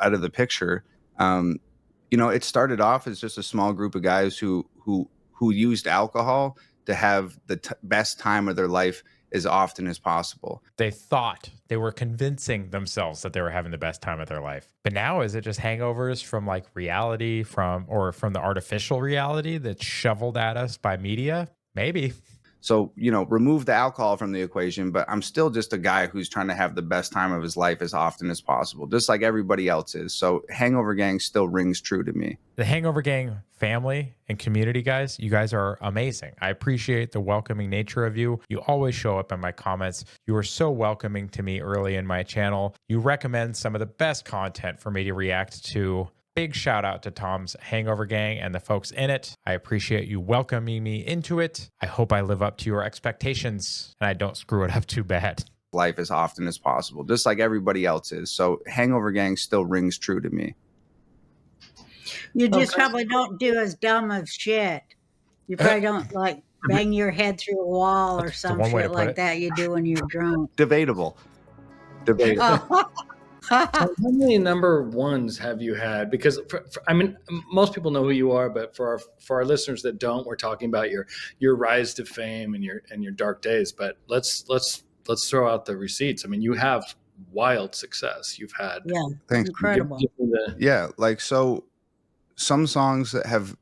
out of the picture, it started off as just a small group of guys who used alcohol to have the best time of their life as often as possible. They thought they were convincing themselves that they were having the best time of their life. But now, is it just hangovers from like reality, from the artificial reality that's shoveled at us by media? Maybe. So, remove the alcohol from the equation, but I'm still just a guy who's trying to have the best time of his life as often as possible, just like everybody else is. So Hangover Gang still rings true to me. The Hangover Gang family and community, guys, you guys are amazing. I appreciate the welcoming nature of you. You always show up in my comments. You were so welcoming to me early in my channel. You recommend some of the best content for me to react to. Big shout out to Tom's Hangover Gang and the folks in it. I appreciate you welcoming me into it. I hope I live up to your expectations and I don't screw it up too bad. Life as often as possible, just like everybody else is. So Hangover Gang still rings true to me. You just probably don't do as dumb of shit. You probably don't like bang your head through a wall or some shit like that you do when you're drunk. Debatable. Oh. How many number ones have you had? Because most people know who you are, but for our listeners that don't, we're talking about your rise to fame and your dark days. But let's throw out the receipts. I mean, you have wild success. You've had Thanks. Incredible. Yeah, like, so some songs that have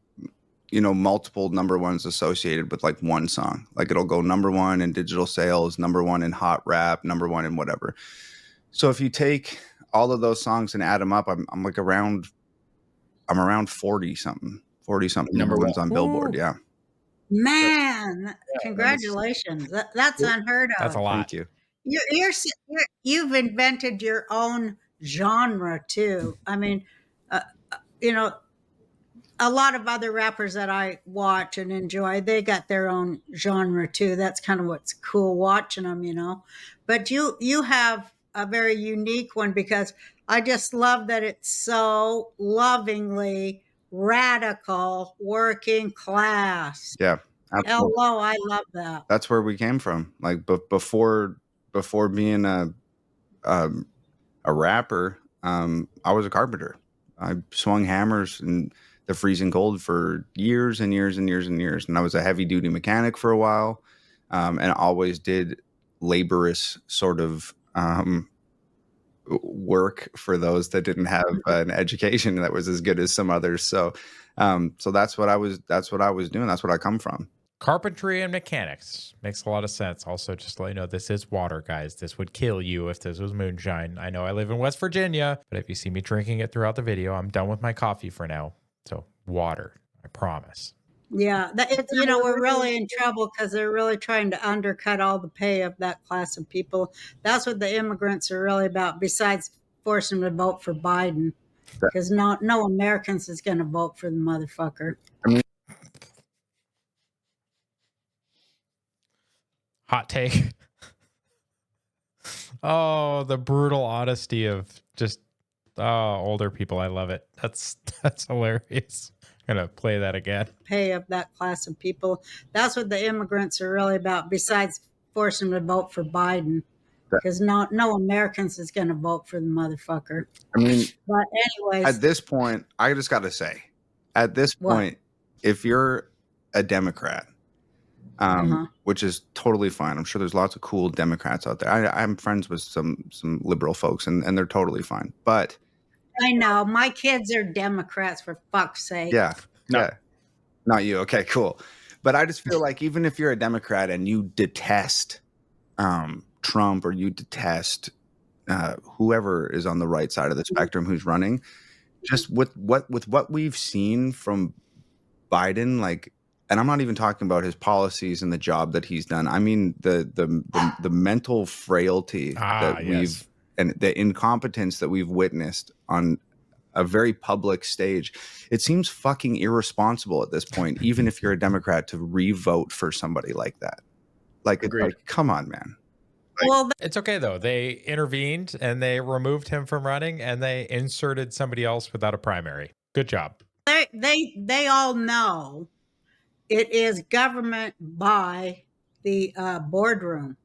multiple number ones associated with like one song. Like, it'll go number one in digital sales, number one in hot rap, number one in whatever. So if you take all of those songs and add them up, I'm like around 40 something number ones on Billboard. Yeah. Man, congratulations. That's unheard of. That's a lot. Thank you. You've invented your own genre too. I mean, a lot of other rappers that I watch and enjoy, they got their own genre too. That's kind of what's cool watching them, But you have a very unique one, because I just love that it's so lovingly radical working class. Yeah. Absolutely. Hello, I love that. That's where we came from. Like before being a rapper, I was a carpenter. I swung hammers in the freezing cold for years and years and years and years. And I was a heavy duty mechanic for a while, and always did laborious sort of work for those that didn't have an education that was as good as some others. So that's what I was doing. That's what I come from. Carpentry and mechanics makes a lot of sense. Also, just to let you know, this is water, guys. This would kill you if this was moonshine. I know I live in West Virginia, but if you see me drinking it throughout the video, I'm done with my coffee for now. So water, I promise. Yeah, we're really in trouble because they're really trying to undercut all the pay of that class of people. That's what the immigrants are really about, besides forcing them to vote for Biden, because no Americans is going to vote for the motherfucker. I mean, hot take. Oh, the brutal honesty of just older people. I love it. That's hilarious. I'm gonna play that again. Pay of that class of people. That's what the immigrants are really about, besides forcing them to vote for Biden, because no Americans is going to vote for the motherfucker. I mean, but anyways, at this point, I just got to say, at this point, if you're a Democrat, which is totally fine. I'm sure there's lots of cool Democrats out there. I'm friends with some liberal folks, and they're totally fine. But I know my kids are Democrats, for fuck's sake. Yeah, not you. Okay, cool. But I just feel like even if you're a Democrat and you detest Trump, or you detest whoever is on the right side of the spectrum who's running, just with what we've seen from Biden, like. And I'm not even talking about his policies and the job that he's done. I mean the mental frailty that we've, and the incompetence that we've witnessed on a very public stage. It seems fucking irresponsible at this point, even if you're a Democrat, to re-vote for somebody like that. Like, come on, man. Well, it's okay though. They intervened and they removed him from running, and they inserted somebody else without a primary. Good job. They all know. It is government by the boardroom.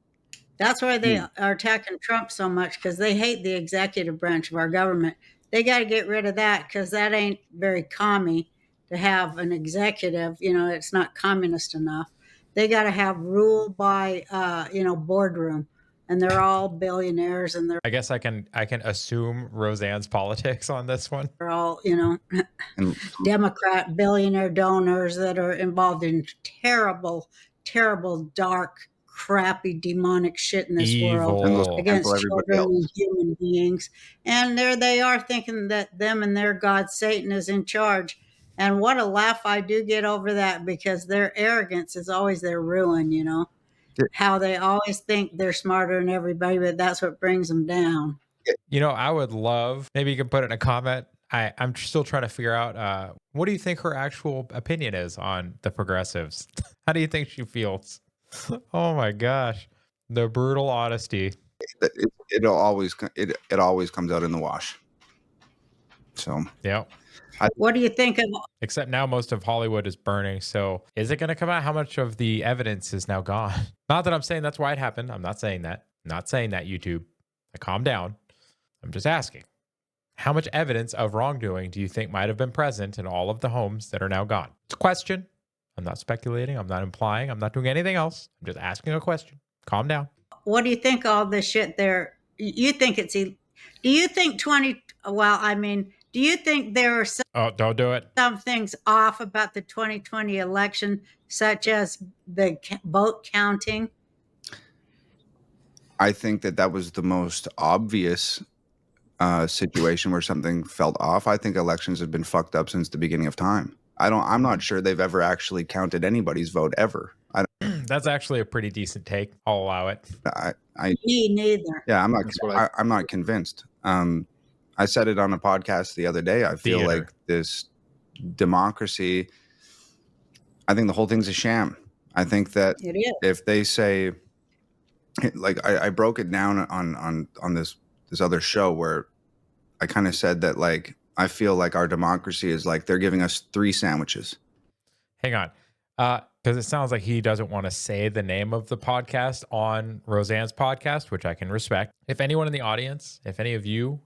That's why they are attacking Trump so much, because they hate the executive branch of our government. They got to get rid of that, because that ain't very commie to have an executive. It's not communist enough. They got to have rule by, boardroom. And they're all billionaires, and I guess I can assume Roseanne's politics on this one. They're all, Democrat billionaire donors that are involved in terrible, terrible, dark, crappy, demonic shit in this world against children and human beings. And there they are, thinking that them and their god Satan is in charge. And what a laugh I do get over that, because their arrogance is always their ruin, how they always think they're smarter than everybody, but that's what brings them down. I would love, maybe you can put it in a comment. I'm still trying to figure out, what do you think her actual opinion is on the progressives? How do you think she feels? Oh my gosh. The brutal honesty. It always comes out in the wash. So, yeah. What do you think of? Except now most of Hollywood is burning. So is it going to come out how much of the evidence is now gone? Not that I'm saying that's why it happened. I'm not saying that. I'm not saying that, YouTube. Calm down. I'm just asking. How much evidence of wrongdoing do you think might have been present in all of the homes that are now gone? It's a question. I'm not speculating. I'm not implying. I'm not doing anything else. I'm just asking a question. Calm down. What do you think of all this shit there? You think it's... Do you think do you think there are don't do it. Some things off about the 2020 election, such as the vote counting? I think that was the most obvious situation where something felt off. I think elections have been fucked up since the beginning of time. I'm not sure they've ever actually counted anybody's vote ever. That's actually a pretty decent take. I'll allow it. Me neither. Yeah, I'm not convinced. I said it on a podcast the other day. I feel like this democracy, I think the whole thing's a sham. I think that if they say, like, I broke it down on this other show where I kind of said that, like, I feel like our democracy is like they're giving us 3 sandwiches. Hang on. Because it sounds like he doesn't want to say the name of the podcast on Roseanne's podcast, which I can respect. If anyone in the audience, if any of you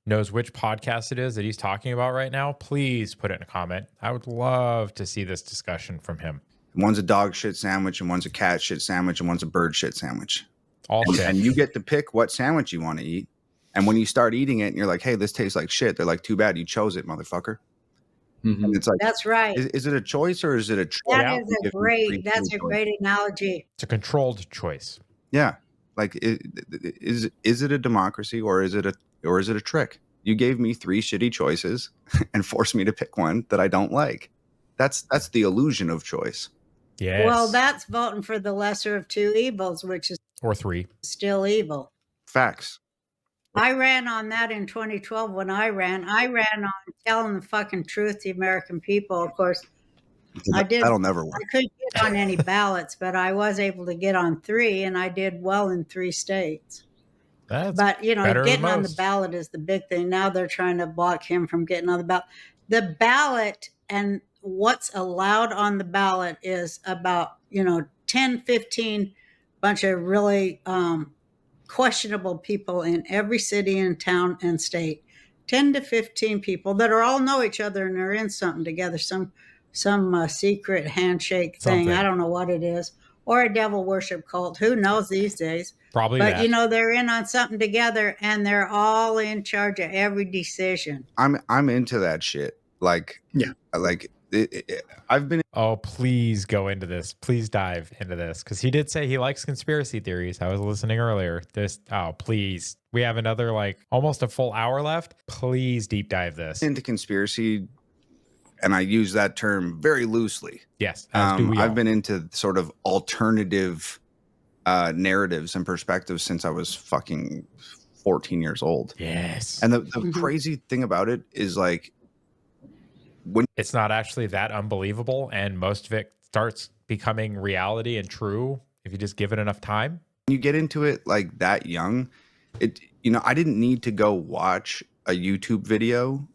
knows which podcast it is that he's talking about right now, please put it in a comment. I would love to see this discussion from him. One's a dog shit sandwich, and one's a cat shit sandwich, and one's a bird shit sandwich. And you get to pick what sandwich you want to eat. And when you start eating it and you're like, hey, this tastes like shit, they're like, too bad you chose it, motherfucker. Mm-hmm. And it's like, that's right. Is it a choice or is it a choice? That's a great analogy. It's a controlled choice. Yeah. Like, is it a democracy or is it a trick? You gave me 3 shitty choices and forced me to pick one that I don't like. That's the illusion of choice. Yes. Well, that's voting for the lesser of 2 evils, which is or 3. still evil. Facts. I ran on that in 2012 when I ran on telling the fucking truth to the American people. Of course, That'll never work. I couldn't get on any ballots, but I was able to get on 3, and I did well in 3 states. But, getting on the ballot is the big thing. Now they're trying to block him from getting on the ballot. The ballot and what's allowed on the ballot is about, 10, 15 bunch of really questionable people in every city and town and state. 10 to 15 people that all know each other and are in something together, some secret handshake thing. I don't know what it is. Or a devil worship cult. Who knows these days? Probably But, that. they're in on something together, and they're all in charge of every decision. I'm into that shit. Like, yeah, like I've been. Oh, please go into this. Please dive into this. Because he did say he likes conspiracy theories. I was listening earlier. Please. We have another, almost a full hour left. Please deep dive this. Into conspiracy, and I use that term very loosely. Yes, as do we all. I've been into sort of alternative narratives and perspectives since I was fucking 14 years old. Yes. And the crazy thing about it is when it's not actually that unbelievable, and most of it starts becoming reality and true if you just give it enough time. When you get into it like that young, I didn't need to go watch a YouTube video,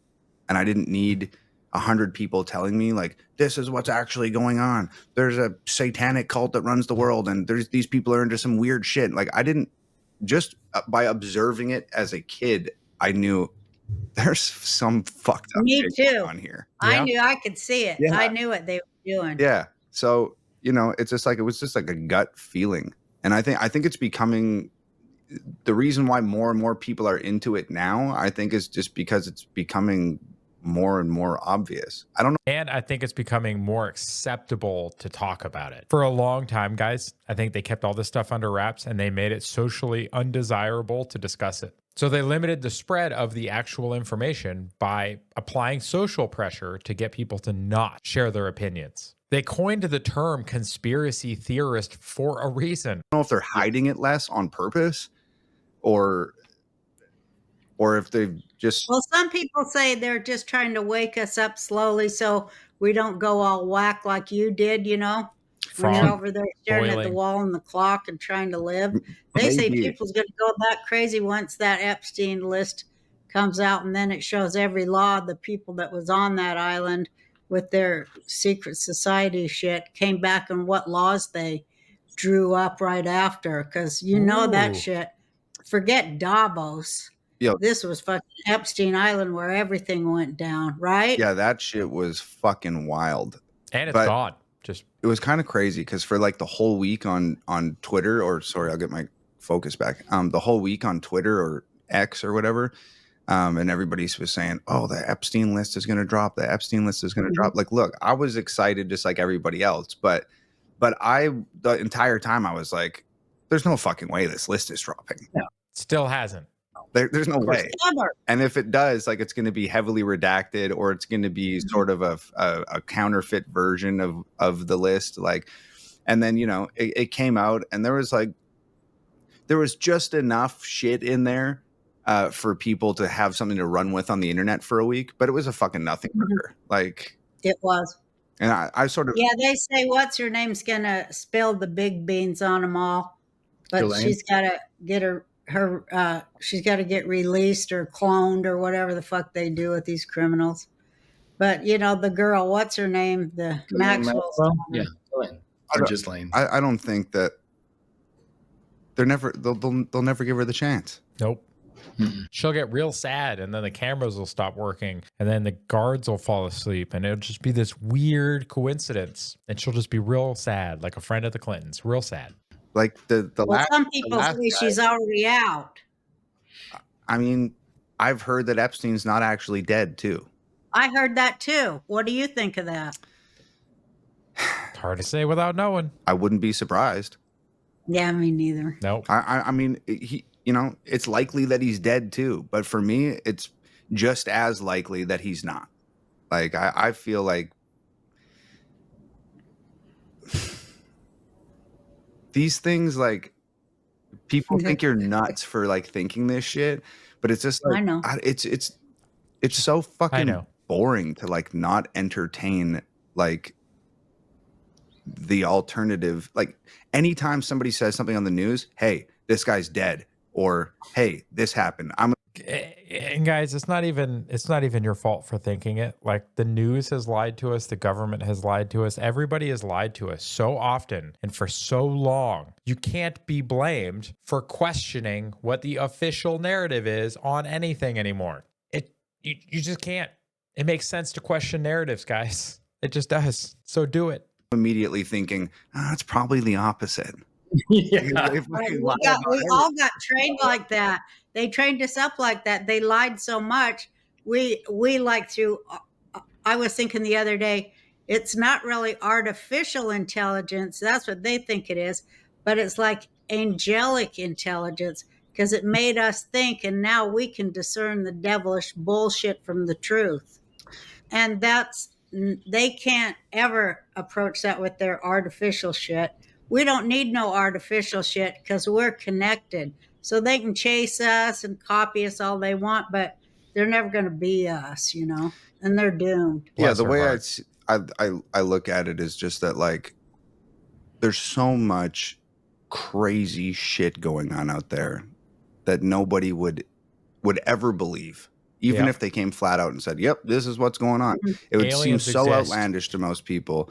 and I didn't need 100 people telling me this is what's actually going on. There's a satanic cult that runs the world, and these people are into some weird shit. I didn't just by observing it as a kid, I knew there's some fucked up shit going on here. I knew, I could see it. Yeah. I knew what they were doing. Yeah. So, it's just it was just a gut feeling. And I think it's becoming the reason why more and more people are into it now, I think is just because it's becoming more and more obvious. I don't know. And I think it's becoming more acceptable to talk about it. For a long time, guys, I think they kept all this stuff under wraps and they made it socially undesirable to discuss it. So they limited the spread of the actual information by applying social pressure to get people to not share their opinions. They coined the term conspiracy theorist for a reason. I don't know if they're hiding it less on purpose or if they've just... Well, some people say they're just trying to wake us up slowly so we don't go all whack like you did, when you're over there staring at the wall and the clock and trying to live. They say people's going to go that crazy once that Epstein list comes out, and then it shows every law the people that was on that island with their secret society shit came back and what laws they drew up right after. Because that shit. Forget Davos. Yo, this was fucking Epstein Island where everything went down, right? Yeah, that shit was fucking wild. And it's gone. It was kind of crazy because for the whole week on Twitter, or sorry, I'll get my focus back. The whole week on Twitter or X or whatever, and everybody was saying, "Oh, the Epstein list is going to drop. The Epstein list is going to drop." Look, I was excited just like everybody else, but the entire time I was like, "There's no fucking way this list is dropping." No, still hasn't. There's no way. Never. And if it does, it's going to be heavily redacted, or it's going to be sort of a counterfeit version of the list. And then, it came out and there was just enough shit in there for people to have something to run with on the internet for a week, but it was a fucking nothing burger. It was. And I sort of... Yeah, they say what's her name's going to spill the big beans on them all, but Elaine? She's got to get she's got to get released or cloned or whatever the fuck they do with these criminals. But the girl, what's her name? The Maxwell's daughter. Yeah, Ghislaine. Or Ghislaine. I don't think that they'll never give her the chance. Nope. She'll get real sad, and then the cameras will stop working, and then the guards will fall asleep, and it'll just be this weird coincidence, and she'll just be real sad, like a friend of the Clintons, real sad. Like some people say she's already out. I mean, I've heard that Epstein's not actually dead too. I heard that too. What do you think of that? It's hard to say without knowing. I wouldn't be surprised. Yeah, me neither. Nope. I mean, it's likely that he's dead too, but for me, it's just as likely that he's not. Like, I feel like these things, like, people think you're nuts for like thinking this shit, but it's just like, I know. It's so fucking boring to like not entertain like the alternative. Like, anytime somebody says something on the news, hey, this guy's dead, or hey, this happened, and guys, it's not even your fault for thinking it. Like, the news has lied to us, the government has lied to us, everybody has lied to us so often and for so long. You can't be blamed for questioning what the official narrative is on anything anymore. You just can't. It makes sense to question narratives, guys. It just does. So do it. Immediately thinking, it's probably the opposite. Yeah. We all got trained like that. They trained us up like that. They lied so much. We like through. I was thinking the other day, it's not really artificial intelligence. That's what they think it is, but it's like angelic intelligence, because it made us think, and now we can discern the devilish bullshit from the truth. And they can't ever approach that with their artificial shit. We don't need no artificial shit because we're connected. So they can chase us and copy us all they want, but they're never going to be us, and they're doomed. Yeah, the way I look at it is just that, like, there's so much crazy shit going on out there that nobody would ever believe. Even if they came flat out and said, yep, this is what's going on. It would seem so outlandish to most people.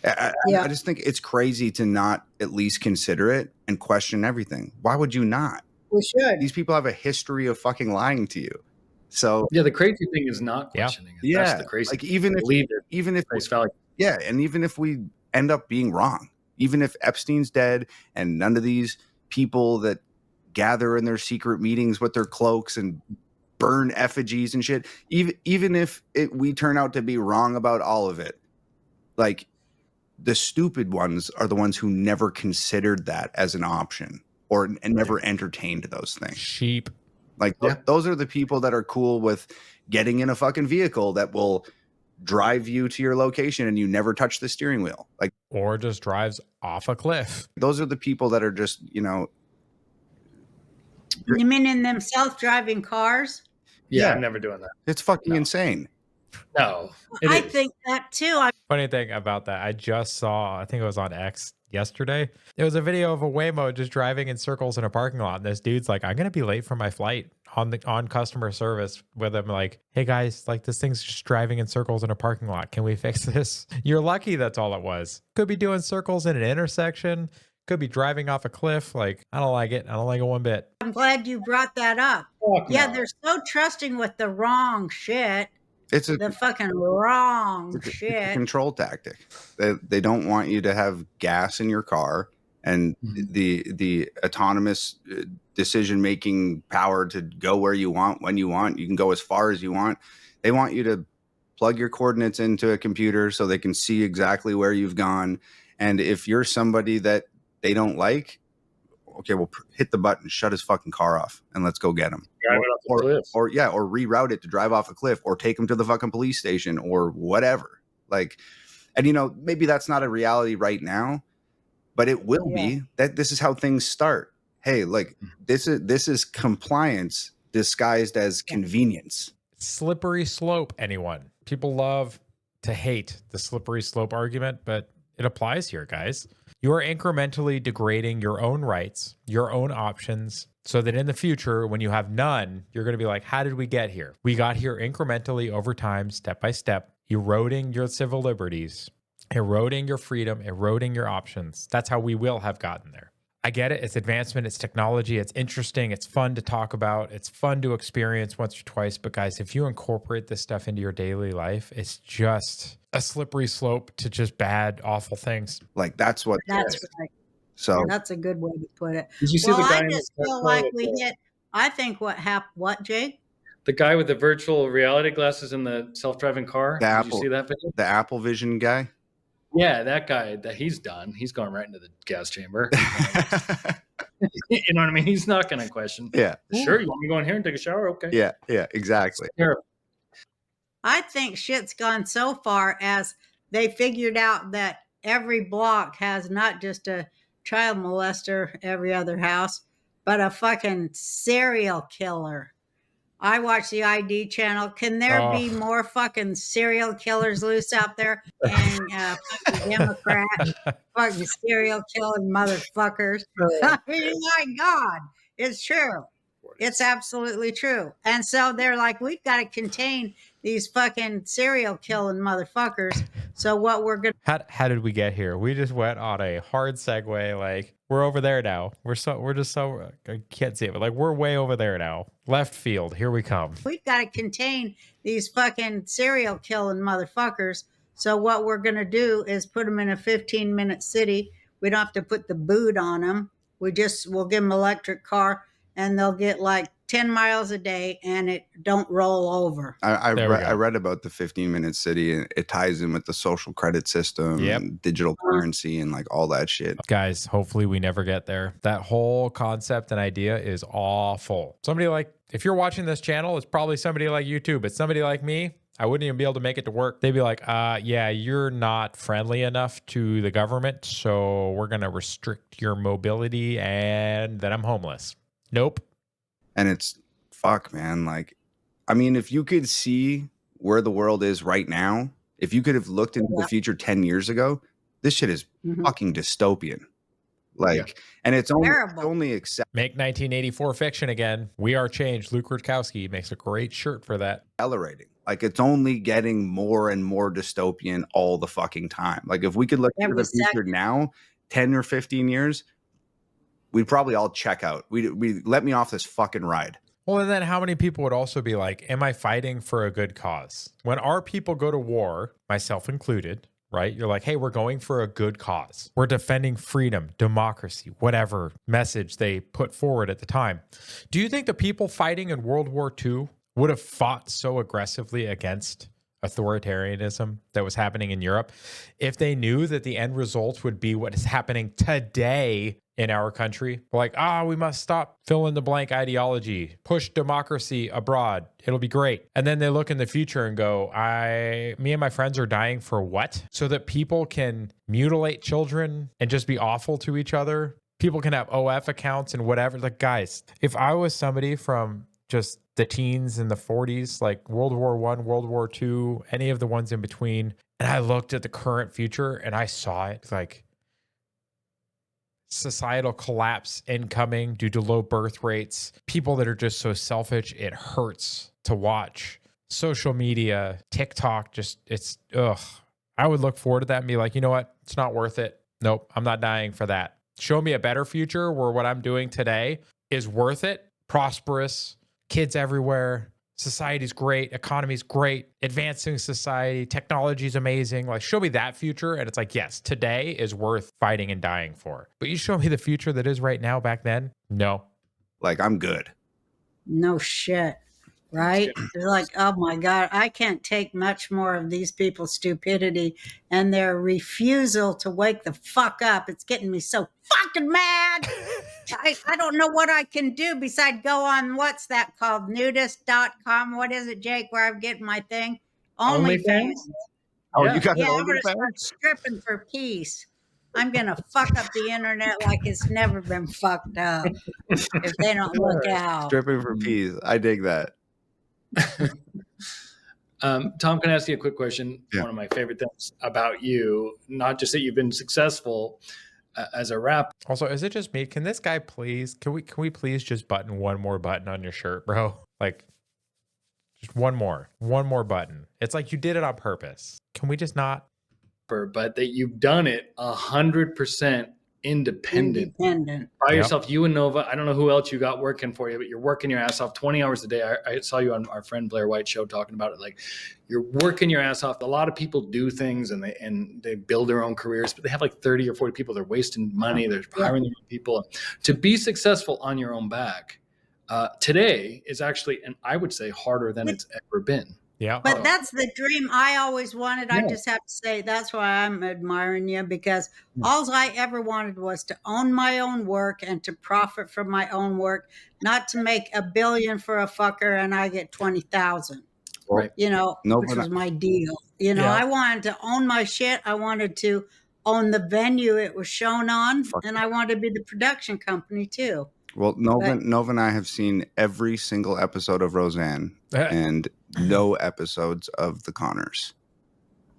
I just think it's crazy to not at least consider it and question everything. Why would you not? We should. These people have a history of fucking lying to you. So yeah, the crazy thing is not questioning it. Yeah, that's the crazy. Like, even if and even if we end up being wrong, even if Epstein's dead and none of these people that gather in their secret meetings with their cloaks and burn effigies and shit, even if we turn out to be wrong about all of it, like, the stupid ones are the ones who never considered that as an option and never entertained those things. Sheep. Like, those are the people that are cool with getting in a fucking vehicle that will drive you to your location and you never touch the steering wheel. Like, or just drives off a cliff. Those are the people that are just, You mean in them self-driving cars? Yeah, I'm never doing that. It's fucking insane. No. I think that too. Funny thing about that, I just saw, I think it was on X yesterday. It was a video of a Waymo just driving in circles in a parking lot. And this dude's like, I'm going to be late for my flight on customer service with him. Like, hey guys, like, this thing's just driving in circles in a parking lot. Can we fix this? You're lucky that's all it was. Could be doing circles in an intersection. Could be driving off a cliff. Like, I don't like it. I don't like it one bit. I'm glad you brought that up. They're so trusting with the wrong shit. The fucking wrong shit. It's a control tactic. They don't want you to have gas in your car and the autonomous decision-making power to go where you want, when you want. You can go as far as you want. They want you to plug your coordinates into a computer so they can see exactly where you've gone. And if you're somebody that they don't like, okay, well, hit the button, shut his fucking car off, and let's go get him. Or reroute it to drive off a cliff, or take him to the fucking police station, or whatever. Like, and maybe that's not a reality right now, but it will be. That this is how things start. Hey, like, this is compliance disguised as convenience. Slippery slope, anyone. People love to hate the slippery slope argument, but it applies here, guys. You are incrementally degrading your own rights, your own options, so that in the future, when you have none, you're going to be like, how did we get here? We got here incrementally over time, step by step. eroding your civil liberties, eroding your freedom, eroding your options. That's how we will have gotten there. I get it. It's advancement. It's technology. It's interesting. It's fun to talk about. It's fun to experience once or twice. But guys, if you incorporate this stuff into your daily life, it's just a slippery slope to just bad, awful things. Like that's what. That's right. So that's a good way to put it. Did you see the guy? I just feel like we hit. I think what happened. What, Jake? The guy with the virtual reality glasses in the self-driving car. Did you see that video? The Apple Vision guy. Yeah, that guy, that he's done. He's going right into the gas chamber. You know what I mean? He's not going to question. Yeah. Sure, you want me to go in here and take a shower? Okay. Yeah, exactly. I think shit's gone so far as they figured out that every block has not just a child molester every other house, but a fucking serial killer. I watch the ID channel. Can there be more fucking serial killers loose out there? And fucking Democrats, fucking serial killing motherfuckers. I mean, my God, it's true. It's absolutely true. And so they're like, we've got to contain these fucking serial killing motherfuckers. So what we're going to... How did we get here? We just went on a hard segue. Like, we're over there now. We're just so, I can't see it, but like, we're way over there now. Left field. Here we come. We've got to contain these fucking serial killing motherfuckers. So what we're going to do is put them in a 15-minute city. We don't have to put the boot on them. We'll give them an electric car and they'll get like 10 miles a day and it don't roll over. I read about the 15-minute city, and it ties in with the social credit system and digital currency and like all that shit. Guys, hopefully we never get there. That whole concept and idea is awful. Somebody like, if you're watching this channel, it's probably somebody like you too, but somebody like me, I wouldn't even be able to make it to work. They'd be like, yeah, you're not friendly enough to the government, so we're going to restrict your mobility and then I'm homeless. Nope. And it's fuck, man. Like, I mean, if you could see where the world is right now, if you could have looked into the future 10 years ago, this shit is fucking dystopian. Like, and it's only accept. Make 1984 fiction again. We Are Change. Luke Rutkowski makes a great shirt for that. Accelerating. Like, it's only getting more and more dystopian all the fucking time. Like, if we could look into the future now, 10 or 15 years, we'd probably all check out. We let me off this fucking ride. Well, and then how many people would also be like, am I fighting for a good cause? When our people go to war, myself included, right? You're like, hey, we're going for a good cause. We're defending freedom, democracy, whatever message they put forward at the time. Do you think the people fighting in World War II would have fought so aggressively against authoritarianism that was happening in Europe if they knew that the end result would be what is happening today in our country? Like, we must stop fill in the blank ideology, push democracy abroad. It'll be great. And then they look in the future and go, me and my friends are dying for what? So that people can mutilate children and just be awful to each other. People can have OF accounts and whatever. Like, guys, if I was somebody from just the teens and the 40s, like World War I, World War II, any of the ones in between, and I looked at the current future and I saw it like societal collapse incoming due to low birth rates, people that are just so selfish, it hurts to watch. Social media, TikTok, I would look forward to that and be like, you know what? It's not worth it. Nope, I'm not dying for that. Show me a better future where what I'm doing today is worth it, prosperous, kids everywhere, society's great, economy's great, advancing society, technology's amazing. Like, show me that future. And it's like, yes, today is worth fighting and dying for. But you show me the future that is right now back then? No. Like, I'm good. No shit. Right? They're like, oh my God, I can't take much more of these people's stupidity and their refusal to wake the fuck up. It's getting me so fucking mad. I don't know what I can do besides go on, what's that called? Nudist.com. What is it, Jake, where I'm getting my thing? OnlyFans. Oh, you got I'm going to start stripping for peace. I'm going to fuck up the internet like it's never been fucked up if they don't look out. Stripping for peace. I dig that. Tom, can I ask you a quick question? Yeah. One of my favorite things about you, not just that you've been successful as a rapper. Also, is it just me? Can this guy please, can we please just button one more button on your shirt, bro? Like, Just one more button. It's like you did it on purpose. Can we just not? But that you've done it 100% independent by yourself, you and Nova. I don't know who else you got working for you, but you're working your ass off 20 hours a day. I saw you on our friend Blair White's show talking about it. Like, you're working your ass off. A lot of people do things and they build their own careers, but they have like 30 or 40 people. They're wasting money. They're hiring their own people. To be successful on your own back today is actually, and I would say, harder than it's ever been. Yeah. But that's the dream I always wanted. I just have to say that's why I'm admiring you, because all I ever wanted was to own my own work and to profit from my own work, not to make $1 billion for a fucker and I get 20,000. Right. You know, which was my deal. You know, I wanted to own my shit. I wanted to own the venue it was shown on, and I wanted to be the production company too. Well, Nova and I have seen every single episode of Roseanne and no episodes of The Connors.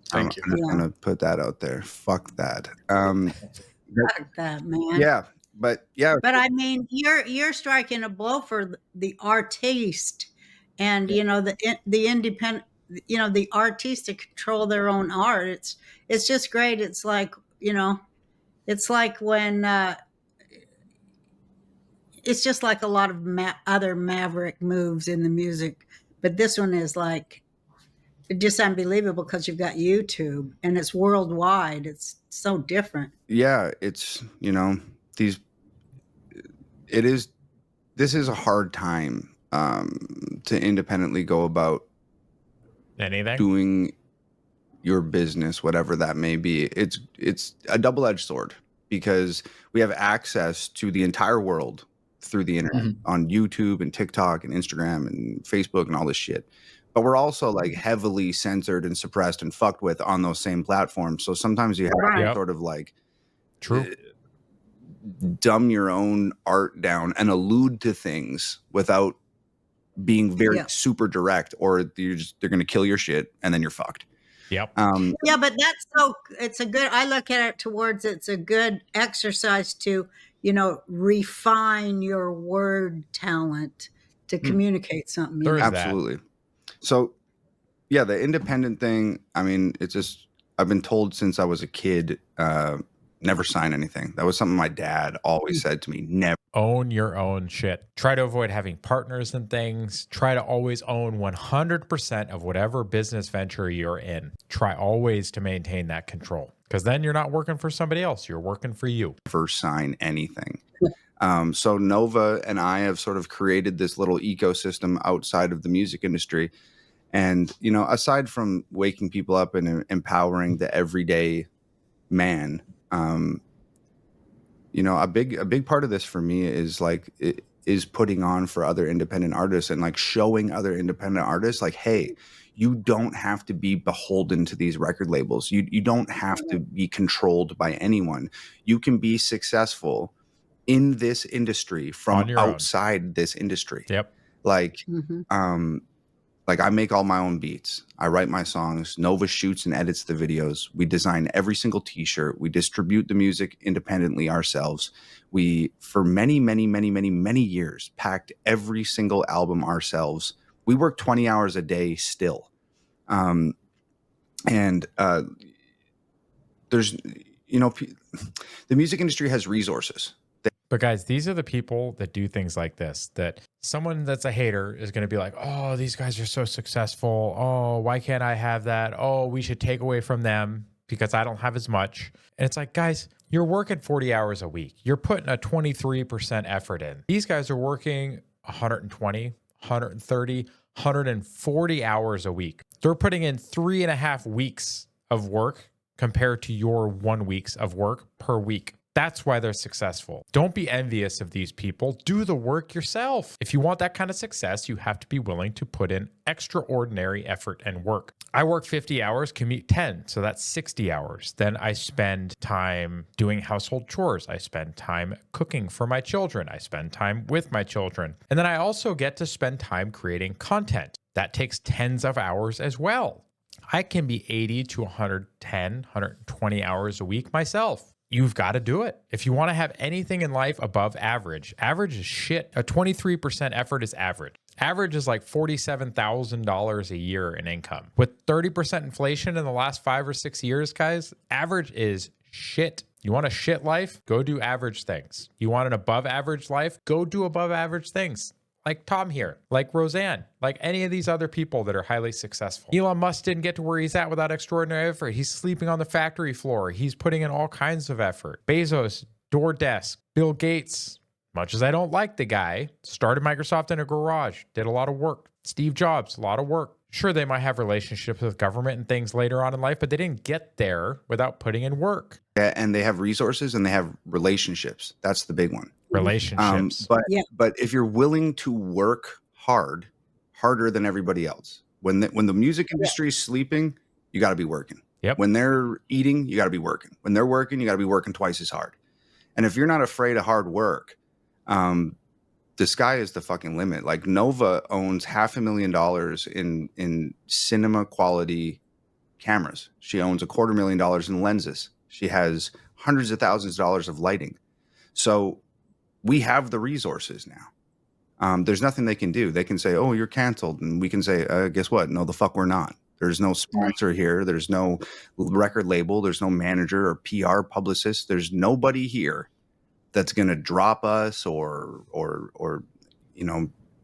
Thank you. I'm just going to put that out there. Fuck that. Fuck that, man. Yeah, but yeah. But I mean, you're striking a blow for the artiste, and you know the independent, you know, the artists to control their own art. It's just great. It's like, you know, it's like when. It's just like a lot of other maverick moves in the music, but this one is like just unbelievable because you've got YouTube and it's worldwide. It's so different. Yeah, it's, you know, this is a hard time to independently go about anything, doing your business, whatever that may be. It's a double-edged sword because we have access to the entire world through the internet on YouTube and TikTok and Instagram and Facebook and all this shit. But we're also like heavily censored and suppressed and fucked with on those same platforms. So sometimes you have to sort of like dumb your own art down and allude to things without being very super direct, or they're going to kill your shit and then you're fucked. Yep. Yeah, but I look at it towards, it's a good exercise to, you know, refine your word talent to communicate something. Absolutely. So yeah, the independent thing, I mean, it's just, I've been told since I was a kid, never sign anything. That was something my dad always said to me. Never. Own your own shit. Try to avoid having partners and things. Try to always own 100% of whatever business venture you're in. Try always to maintain that control, because then you're not working for somebody else. You're working for you. Never sign anything. So Nova and I have sort of created this little ecosystem outside of the music industry. And, you know, aside from waking people up and empowering the everyday man, you know, a big part of this for me is like, is putting on for other independent artists and like showing other independent artists like, hey, you don't have to be beholden to these record labels. You don't have to be controlled by anyone. You can be successful in this industry from outside this industry. Yep. Like, like I make all my own beats. I write my songs. Nova shoots and edits the videos. We design every single t-shirt. We distribute the music independently ourselves. We, for many, many, many, many, many years, packed every single album ourselves. We work 20 hours a day still. There's, you know, the music industry has resources. But guys, these are the people that do things like this, that someone that's a hater is going to be like, oh, these guys are so successful. Oh, why can't I have that? Oh, we should take away from them because I don't have as much. And it's like, guys, you're working 40 hours a week. You're putting a 23% effort in. These guys are working 120, 130, 140 hours a week. They're putting in 3.5 weeks of work compared to your 1 week's of work per week. That's why they're successful. Don't be envious of these people. Do the work yourself. If you want that kind of success, you have to be willing to put in extraordinary effort and work. I work 50 hours, commute 10, so that's 60 hours. Then I spend time doing household chores. I spend time cooking for my children. I spend time with my children. And then I also get to spend time creating content. That takes tens of hours as well. I can be 80 to 110, 120 hours a week myself. You've got to do it. If you want to have anything in life above average, average is shit. A 23% effort is average. Average is like $47,000 a year in income. With 30% inflation in the last 5 or 6 years, guys, average is shit. You want a shit life? Go do average things. You want an above average life? Go do above average things. Like Tom here, like Roseanne, like any of these other people that are highly successful. Elon Musk didn't get to where he's at without extraordinary effort. He's sleeping on the factory floor. He's putting in all kinds of effort. Bezos, DoorDesk, Bill Gates, much as I don't like the guy, started Microsoft in a garage, did a lot of work. Steve Jobs, a lot of work. Sure, they might have relationships with government and things later on in life, but they didn't get there without putting in work. Yeah, and they have resources and they have relationships. That's the big one. Relationships. But if you're willing to work hard, harder than everybody else, when the music industry is sleeping, you got to be working. Yep. When they're eating, you got to be working. When they're working, you got to be working twice as hard. And if you're not afraid of hard work, the sky is the fucking limit. Like Nova owns $500,000 in cinema quality cameras. She owns $250,000 in lenses. She has hundreds of thousands of dollars of lighting. So we have the resources now. There's nothing they can do. They can say, oh, you're canceled. And we can say, guess what? No, the fuck we're not. There's no sponsor here. There's no record label. There's no manager or PR publicist. There's nobody here that's going to drop us or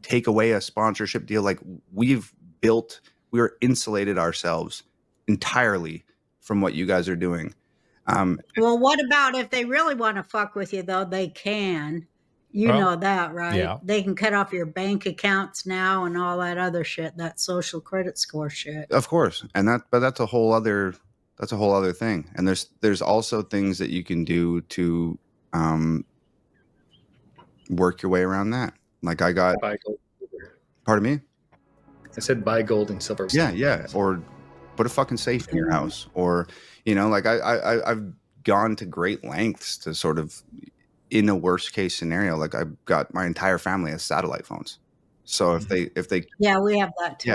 take away a sponsorship deal. Like we're insulated ourselves entirely from what you guys are doing. Well, what about if they really want to fuck with you, though? They can. You know that, right? Yeah. They can cut off your bank accounts now and all that other shit, that social credit score shit. Of course. But that's a whole other thing. And there's also things that you can do to work your way around that. Like I got, pardon me? I said buy gold and silver. Yeah. Or put a fucking safe in your house, or, like I've gone to great lengths to sort of, in a worst case scenario, like I've got my entire family has satellite phones. So if they, yeah, we have that too.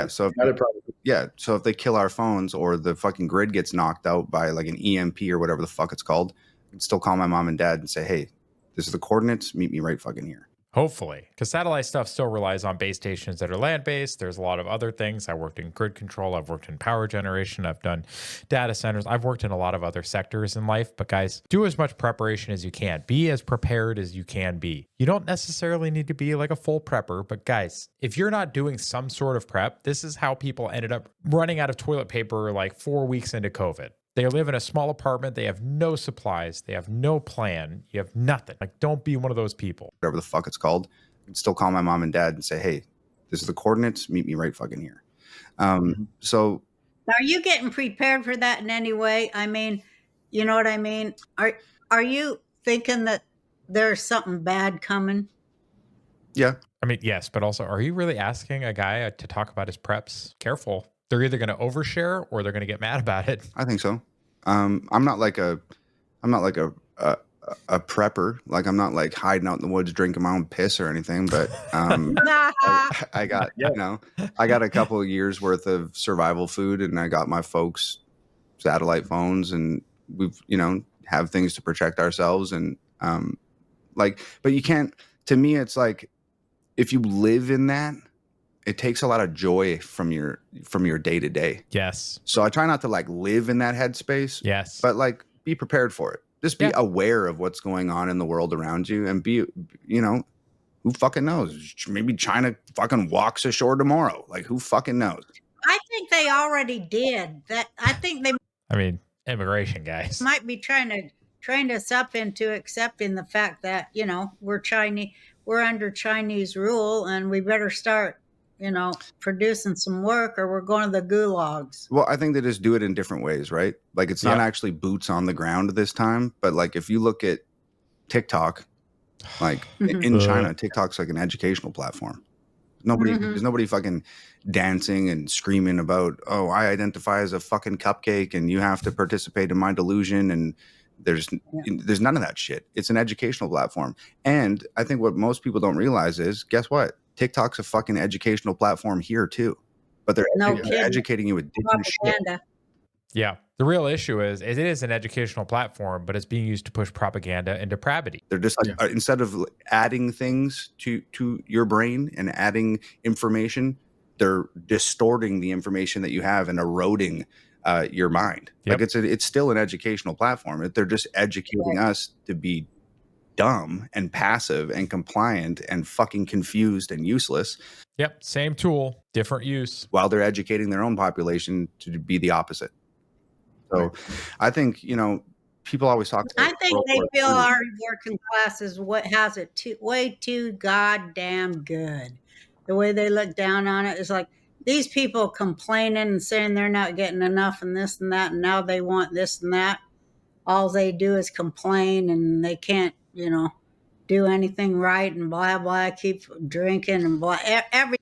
Yeah. So if they kill our phones or the fucking grid gets knocked out by like an EMP or whatever the fuck it's called, I can still call my mom and dad and say, hey, this is the coordinates, meet me right fucking here. Hopefully, because satellite stuff still relies on base stations that are land-based. There's a lot of other things. I worked in grid control. I've worked in power generation. I've done data centers. I've worked in a lot of other sectors in life. But guys, do as much preparation as you can. Be as prepared as you can be. You don't necessarily need to be like a full prepper. But guys, if you're not doing some sort of prep, this is how people ended up running out of toilet paper like 4 weeks into COVID. They live in a small apartment. They have no supplies. They have no plan. You have nothing. Like, don't be one of those people. Whatever the fuck it's called. I can still call my mom and dad and say, hey, this is the coordinates. Meet me right fucking here. So. Are you getting prepared for that in any way? I mean, you know what I mean? Are you thinking that there's something bad coming? Yeah. I mean, yes, but also, are you really asking a guy to talk about his preps? Careful. They're either going to overshare or they're going to get mad about it. I think so. I'm not like a prepper. Like I'm not like hiding out in the woods drinking my own piss or anything. But I got I got a couple of years worth of survival food, and I got my folks satellite phones, and we've have things to protect ourselves. And but you can't. To me, it's like if you live in that, it takes a lot of joy from your day to day. Yes. So I try not to like live in that headspace. Yes. But like be prepared for it. Just be aware of what's going on in the world around you, and be, who fucking knows? Maybe China fucking walks ashore tomorrow. Like who fucking knows? I think they already did that. I think they. I mean, immigration guys might be trying to train us up into accepting the fact that we're Chinese, we're under Chinese rule, and we better start producing some work or we're going to the gulags. Well, I think they just do it in different ways, right? Like it's not actually boots on the ground this time, but like if you look at TikTok, like in China, TikTok's like an educational platform. There's nobody fucking dancing and screaming about, oh, I identify as a fucking cupcake and you have to participate in my delusion. And there's none of that shit. It's an educational platform. And I think what most people don't realize is, guess what? TikTok's a fucking educational platform here too, but they're educating you with different shit. Yeah. The real issue is it is an educational platform, but it's being used to push propaganda and depravity. They're just like, instead of adding things to your brain and adding information, they're distorting the information that you have and eroding your mind. Yep. Like it's still an educational platform. They're just educating us to be dumb and passive and compliant and fucking confused and useless. Yep. Same tool, different use. While they're educating their own population to be the opposite. So I think, people always talk about I think they feel our working class is what has it way too goddamn good. The way they look down on it is like these people complaining and saying they're not getting enough and this and that, and now they want this and that. All they do is complain and they can't, do anything right and blah, blah, keep drinking and blah.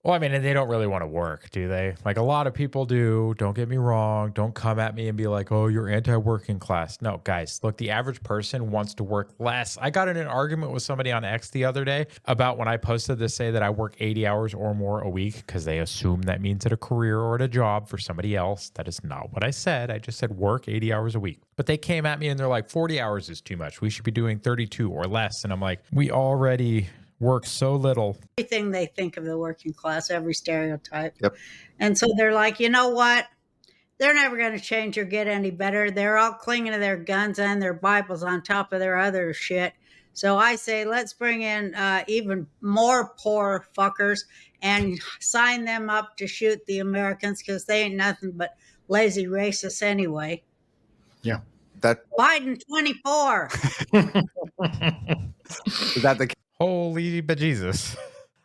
Well, I mean, and they don't really want to work, do they? Like a lot of people do. Don't get me wrong. Don't come at me and be like, oh, you're anti-working class. No, guys, look, the average person wants to work less. I got in an argument with somebody on X the other day about when I posted this, say that I work 80 hours or more a week because they assume that means at a career or at a job for somebody else. That is not what I said. I just said work 80 hours a week. But they came at me and they're like, 40 hours is too much. We should be doing 32 or less. And I'm like, we already work so little. Everything they think of the working class, every stereotype. Yep. And so they're like, you know what? They're never going to change or get any better. They're all clinging to their guns and their Bibles on top of their other shit. So I say, let's bring in even more poor fuckers and sign them up to shoot the Americans because they ain't nothing but lazy racists anyway. Yeah. That Biden 24. is that the Holy bejesus.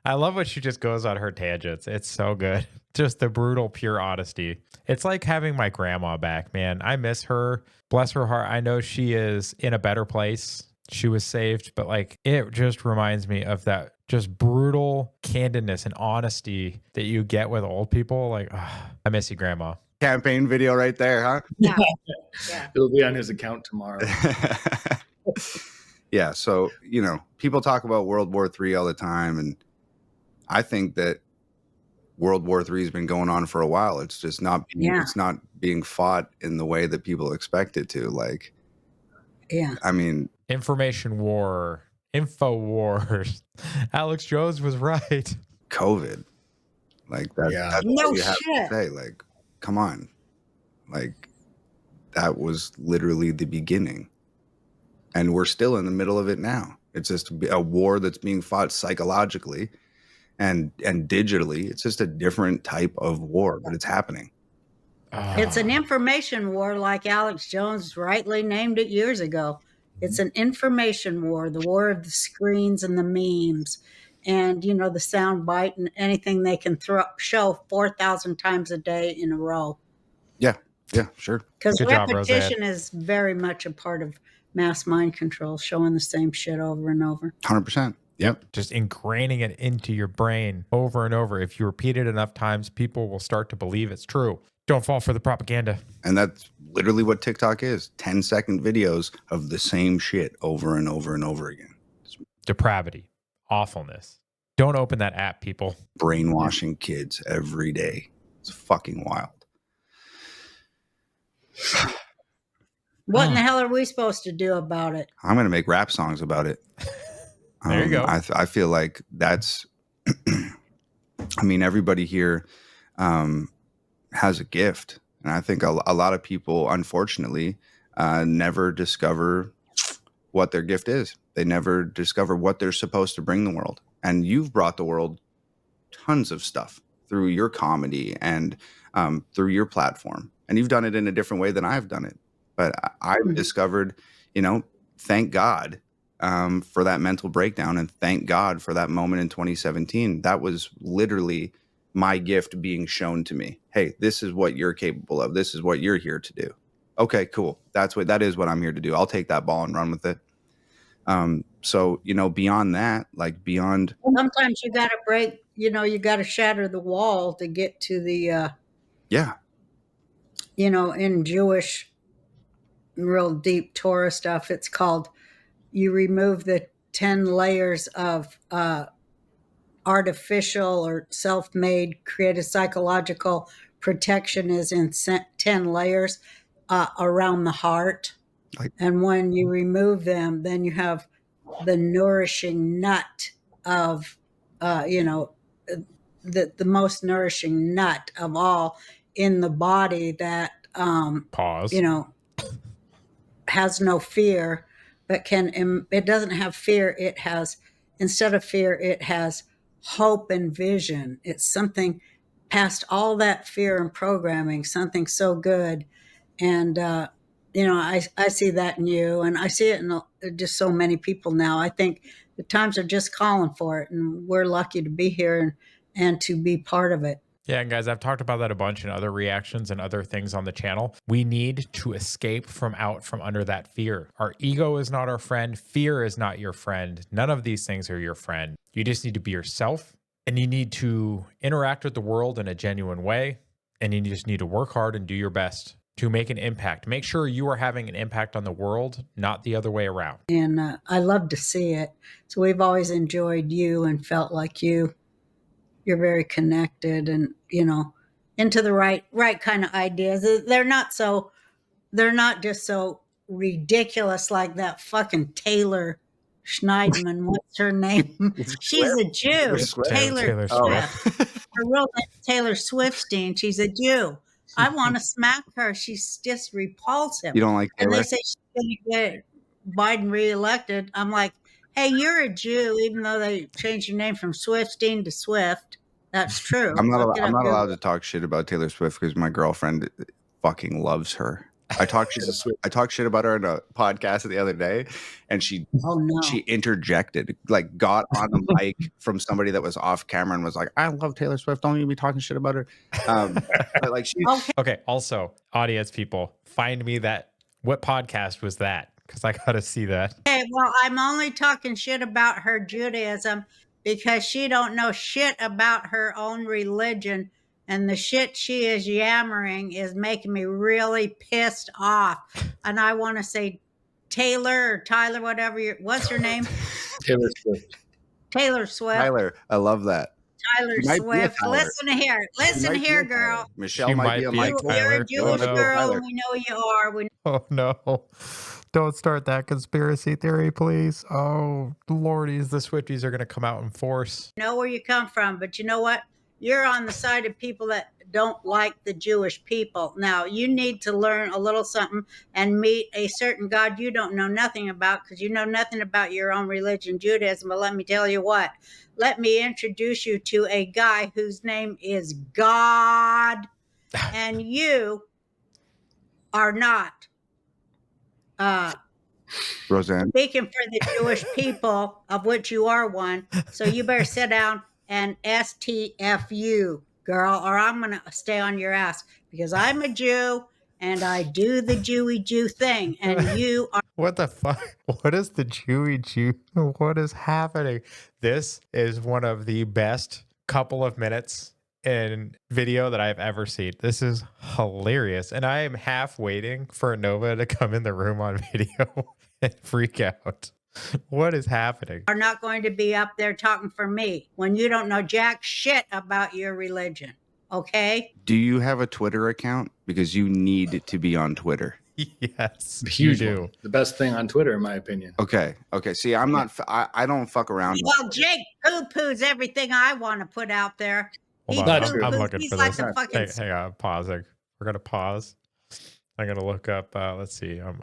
I love when she just goes on her tangents. It's so good. Just the brutal, pure honesty. It's like having my grandma back, man. I miss her. Bless her heart. I know she is in a better place. She was saved, but like it just reminds me of that just brutal candidness and honesty that you get with old people. Like, I miss you, Grandma. campaign video right there, huh? Yeah. It'll be on his account tomorrow. Yeah. So, people talk about World War III all the time. And I think that World War III has been going on for a while. It's just not, it's not being fought in the way that people expect it to. Like, I mean, information war, info wars. Alex Jones was right. COVID. Like that. Yeah. That's No what you have shit. to say. Like, come on. Like, that was literally the beginning. And we're still in the middle of it now. It's just a war that's being fought psychologically and digitally. It's just a different type of war, but it's happening. It's an information war, like Alex Jones rightly named it years ago. It's an information war, the war of the screens and the memes and, the sound bite and anything they can show 4,000 times a day in a row. Yeah. Yeah, sure. Because Good job, repetition Roseanne. is very much a part of mass mind control, showing the same shit over and over. 100%. Yep. Just ingraining it into your brain over and over. If you repeat it enough times, people will start to believe it's true. Don't fall for the propaganda. And that's literally what TikTok is. 10-second videos of the same shit over and over and over again. Depravity, awfulness. Don't open that app, people. Brainwashing kids every day. It's fucking wild. What in the hell are we supposed to do about it? I'm going to make rap songs about it. There you go. I feel like that's, I mean, everybody here has a gift. And I think a lot of people, unfortunately, never discover what their gift is. They never discover what they're supposed to bring the world. And you've brought the world tons of stuff through your comedy and through your platform. And you've done it in a different way than I've done it. But I've discovered, thank God for that mental breakdown, and thank God for that moment in 2017. That was literally my gift being shown to me. Hey, this is what you're capable of. This is what you're here to do. Okay, cool. That is what I'm here to do. I'll take that ball and run with it. So, beyond that, like beyond. Sometimes you got to break, you got to shatter the wall to get to the, in Jewish, real deep Torah stuff, it's called, you remove the 10 layers of artificial or self-made, created psychological protection is in 10 layers. around the heart. Like- And when you remove them, then you have the nourishing nut of, the most nourishing nut of all in the body that, Pause. has no fear, but it doesn't have fear. It has, instead of fear, it has hope and vision. It's something past all that fear and programming, something so good. And, I see that in you, and I see it in just so many people now. I think the times are just calling for it, and we're lucky to be here and to be part of it. Yeah, and guys, I've talked about that a bunch in other reactions and other things on the channel. We need to escape from under that fear. Our ego is not our friend. Fear is not your friend. None of these things are your friend. You just need to be yourself, and you need to interact with the world in a genuine way, and you just need to work hard and do your best to make an impact. Make sure you are having an impact on the world, not the other way around. And I love to see it. So we've always enjoyed you and felt like you're very connected and, into the right kind of ideas. They're not just so ridiculous like that fucking Taylor Schneidman. What's her name? She's a Jew. Taylor Swift. Her real name is Taylor Swiftstein. She's a Jew. I want to smack her. She's just repulsive. You don't like And Taylor? they say she's going to get Biden reelected. I'm like, hey, you're a Jew, even though they changed your name from Swiftstein to Swift. That's true. I'm not allowed to talk shit about Taylor Swift because my girlfriend fucking loves her. I talked shit about her in a podcast the other day, and she interjected, like got on the mic from somebody that was off camera and was like, "I love Taylor Swift. Don't even be talking shit about her." But like she. Okay. Also, audience people, find me what podcast was that? Because I gotta see that. Okay, well, I'm only talking shit about her Judaism because she don't know shit about her own religion. And the shit she is yammering is making me really pissed off. And I want to say Taylor or Tyler, what's her name? Taylor Swift. Taylor Swift. Tyler, I love that. Tyler Swift. Listen here, girl. Michelle might be a Michael. You're a Jewish girl, and we know you are. Oh, no. Don't start that conspiracy theory, please. Oh, lordies, the Swifties are going to come out in force. Know where you come from, but you know what? You're on the side of people that don't like the Jewish people. Now, you need to learn a little something and meet a certain God you don't know nothing about because you know nothing about your own religion, Judaism. But let me tell you what. Let me introduce you to a guy whose name is God, and you are not. Roseanne. Speaking for the Jewish people, of which you are one. So you better sit down and STFU, girl, or I'm going to stay on your ass because I'm a Jew and I do the Jewy Jew thing. And you are. What the fuck? What is the Jewy Jew? What is happening? This is one of the best couple of minutes in video that I've ever seen. This is hilarious. And I am half waiting for Nova to come in the room on video and freak out. What is happening? Are not going to be up there talking for me when you don't know jack shit about your religion. Okay? Do you have a Twitter account? Because you need to be on Twitter. Yes, Huge you do. one. The best thing on Twitter, in my opinion. Okay. See, I'm not. I don't fuck around. Well, Jake poo-poos everything I want to put out there. Hold on, I'm looking He's for like this. the fucking. Hang on, I'm pausing. We're gonna pause. I'm gonna look up. Let's see. I'm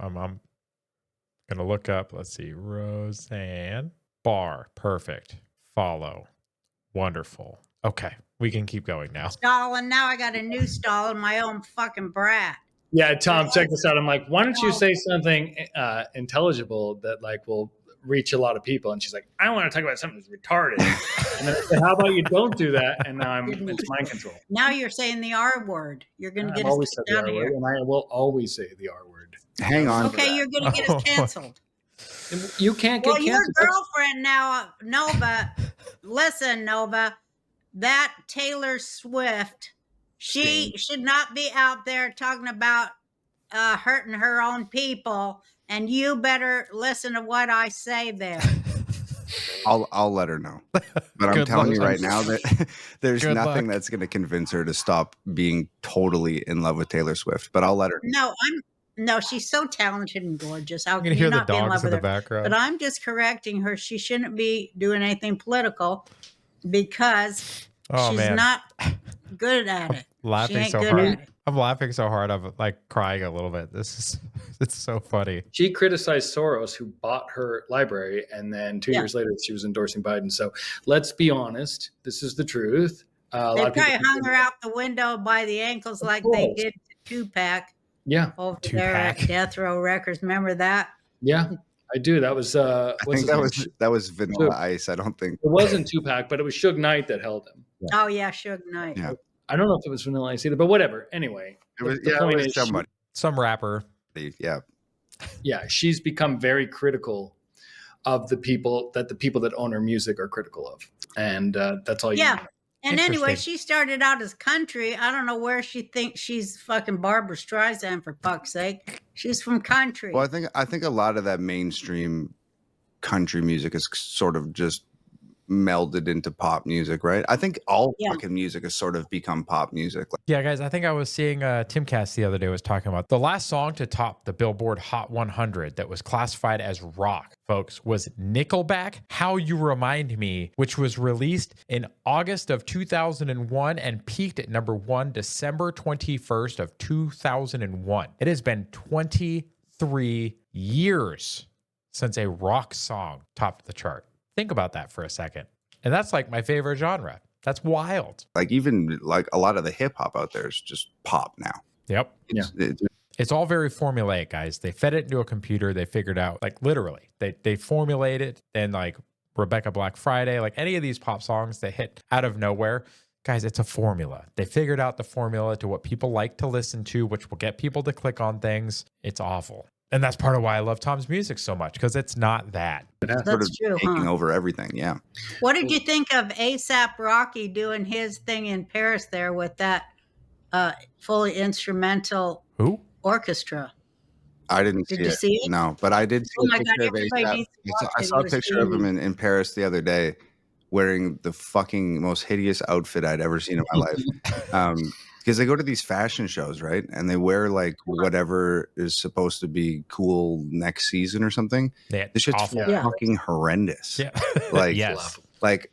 gonna look up. Let's see. Roseanne Barr. Perfect. Follow. Wonderful. Okay, we can keep going now. Stall, and now I got a new stall in my own fucking brat. Yeah, Tom, check this out. I'm like, why don't you say something intelligible that like will reach a lot of people? And she's like, I want to talk about something that's retarded. And then I said, how about you don't do that? And now it's mind control. Now you're saying the R word. You're going to get I've us always said the down R here. word, and I will always say the R word. Hang on. Okay, you're going to get us canceled. You can't get Well, your canceled. girlfriend now, Nova. Listen, Nova. That Taylor Swift, she should not be out there talking about hurting her own people. And you better listen to what I say there. I'll let her know. But I'm Good telling luck. you right now that there's Good nothing luck. that's going to convince her to stop being totally in love with Taylor Swift. But I'll let her. No, No, she's so talented and gorgeous. How You can can you hear the not be in dogs love in with the her? background. But I'm just correcting her. She shouldn't be doing anything political because Oh she's man, not good at it. She laughing ain't so good hard. at it. I'm laughing so hard. I'm like crying a little bit. This is it's so funny. She criticized Soros, who bought her library, and then 2 Yeah. years later, she was endorsing Biden. So let's be honest. This is the truth. A They lot of probably people, hung her out the window by the ankles like course. they did to Tupac yeah, over there at Tupac. Death Row Records. Remember that? yeah, I do. That was I what's think his name? that was Vanilla Sure. Ice. I don't think. It wasn't Tupac, but it was Suge Knight that held him. Oh yeah, Suge Knight. Yeah. I don't know if it was Vanilla Ice either, but whatever. Anyway, It was, the point it was is, somebody. Some rapper. Yeah. yeah, she's become very critical of the people that own her music are critical of, and that's all you Yeah. need. And anyway, Interesting. she started out as country. I don't know where she thinks she's fucking Barbara Streisand, for fuck's sake. She's from country. Well, I think a lot of that mainstream country music is sort of just melded into pop music, right? I think all Yeah. fucking music has sort of become pop music. Like, Yeah, guys, I think I was seeing Timcast the other day was talking about the last song to top the Billboard Hot 100 that was classified as rock, folks, was Nickelback, How You Remind Me, which was released in August of 2001 and peaked at number 1 December 21st of 2001. It has been 23 years since a rock song topped the chart. Think about that for a second. And that's like my favorite genre. That's wild. like even like a lot of the hip hop out there is just pop now. Yep. It's all very formulaic, guys. They fed it into a computer. They figured out, like, literally, they formulate it. And like Rebecca Black Friday, like any of these pop songs that hit out of nowhere, guys, it's a formula. They figured out the formula to what people like to listen to, which will get people to click on things. It's awful. And that's part of why I love Tom's music so much, because it's not that. Sort That's of true, taking huh? over everything. Yeah. What did you think of ASAP Rocky doing his thing in Paris there with that fully instrumental Who? orchestra? I didn't Did see you it. see it? No, but I did see Oh a my God, picture of everybody A$AP. needs to watch I it. saw It a was picture of him amazing. in Paris the other day wearing the fucking most hideous outfit I'd ever seen in my life. Because they go to these fashion shows, right? And they wear like whatever is supposed to be cool next season or something. Yeah, This shit's awful. Yeah. fucking horrendous. Yeah. Like, yes. like,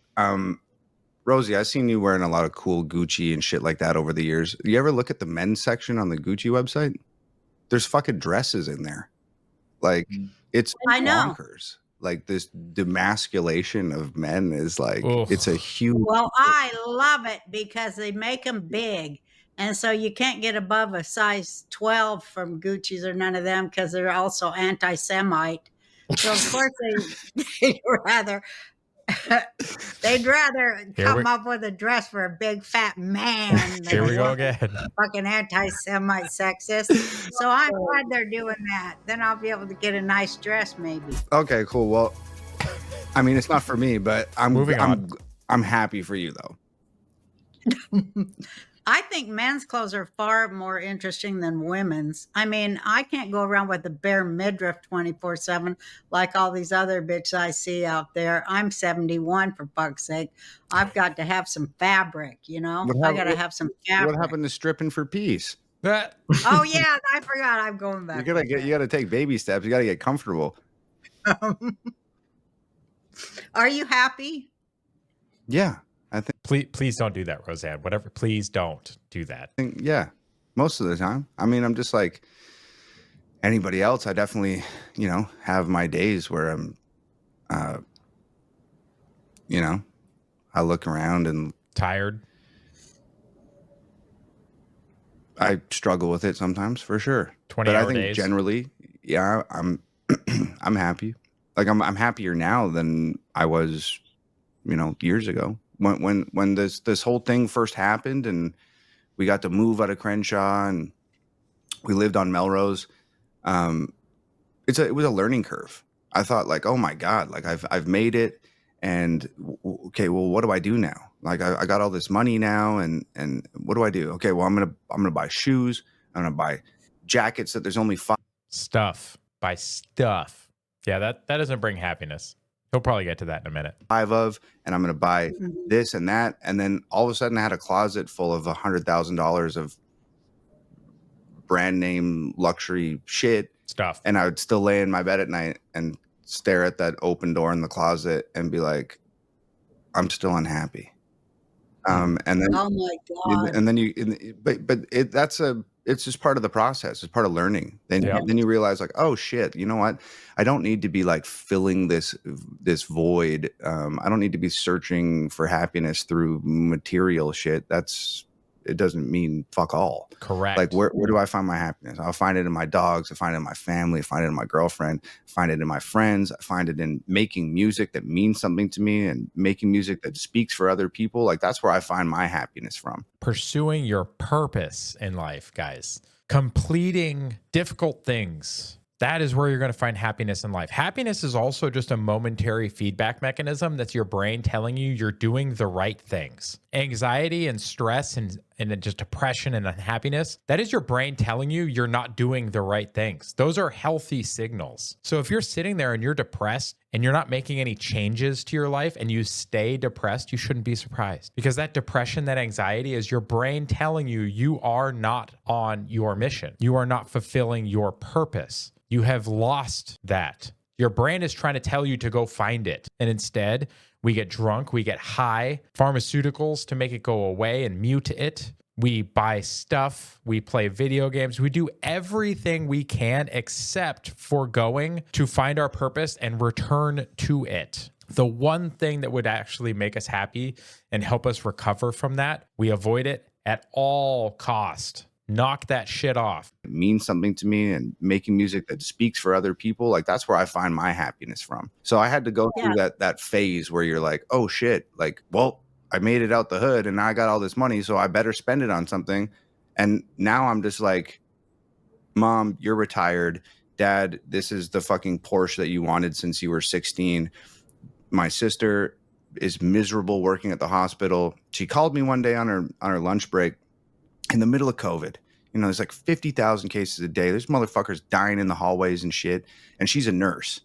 Rosie, I've seen you wearing a lot of cool Gucci and shit like that over the years. You ever look at the men's section on the Gucci website? There's fucking dresses in there. Like, it's I know. bonkers. Like, this demasculation of men is like, Oof. it's a huge. Well, I love it because they make them big. And so you can't get above a size 12 from Gucci's or none of them because they're also anti-Semite. So of course they'd rather come up with a dress for a big fat man. Here we than go a again. fucking anti-Semite sexist. So I'm glad they're doing that. Then I'll be able to get a nice dress maybe. Okay, cool. Well, I mean, it's not for me, but Moving on. I'm happy for you though. I think men's clothes are far more interesting than women's. I mean, I can't go around with a bare midriff 24/7 like all these other bitches I see out there. I'm 71 for fuck's sake. I've got to have some fabric, you know? I got to have some fabric. What happened to stripping for peace? That Oh yeah, I forgot. I'm going back. You gotta take baby steps. You gotta get comfortable. Are you happy? Yeah, I please don't do that, Roseanne. Whatever, please don't do that. think yeah, most of the time. I mean, I'm just like anybody else. I definitely, have my days where I'm, I look around and Tired. I struggle with it sometimes for sure. 20 But I hour think days. generally, yeah, I'm I'm happy. Like I'm happier now than I was, years ago. When this whole thing first happened and we got to move out of Crenshaw and we lived on Melrose, it was a learning curve. I thought like, oh my God, like I've made it, and okay, well, what do I do now? Like I got all this money now, and what do I do? Okay, well, I'm gonna buy shoes. I'm gonna buy jackets that there's only 5 Stuff. Buy stuff. Yeah, that doesn't bring happiness. He'll probably get to that in a minute. of, and I'm gonna buy this and that, and then all of a sudden I had a closet full of $100,000 of brand name luxury shit Stuff. and I would still lay in my bed at night and stare at that open door in the closet and be like, I'm still unhappy. And then, Oh my God. and then it's just part of the process. It's part of learning. Then you realize like, oh shit, you know what? I don't need to be like filling this void. I don't need to be searching for happiness through material shit. It doesn't mean fuck all. Correct. Like where do I find my happiness? I'll find it in my dogs. I find it in my family. I find it in my girlfriend. I find it in my friends. I find it in making music that means something to me and making music that speaks for other people. Like that's where I find my happiness from. Pursuing your purpose in life, guys. Completing difficult things. That is where you're going to find happiness in life. Happiness is also just a momentary feedback mechanism. That's your brain telling you you're doing the right things. Anxiety and stress and just depression and unhappiness, that is your brain telling you you're not doing the right things. Those are healthy signals. So if you're sitting there and you're depressed and you're not making any changes to your life and you stay depressed, you shouldn't be surprised, because that depression, that anxiety is your brain telling you you are not on your mission. You are not fulfilling your purpose. You have lost that. Your brain is trying to tell you to go find it. And instead, we get drunk, we get high, pharmaceuticals to make it go away and mute it. We buy stuff, we play video games, we do everything we can except foregoing to find our purpose and return to it. The one thing that would actually make us happy and help us recover from that, we avoid it at all cost. Knock that shit off. It means something to me, and making music that speaks for other people. Like that's where I find my happiness from. So I had to go through that phase where you're like, oh shit, like, well, I made it out the hood and now I got all this money, so I better spend it on something. And now I'm just like, Mom, you're retired. Dad, this is the fucking Porsche that you wanted since you were 16. My sister is miserable working at the hospital. She called me one day on her lunch break in the middle of COVID. You know, there's like 50,000 cases a day. There's motherfuckers dying in the hallways and shit. And she's a nurse.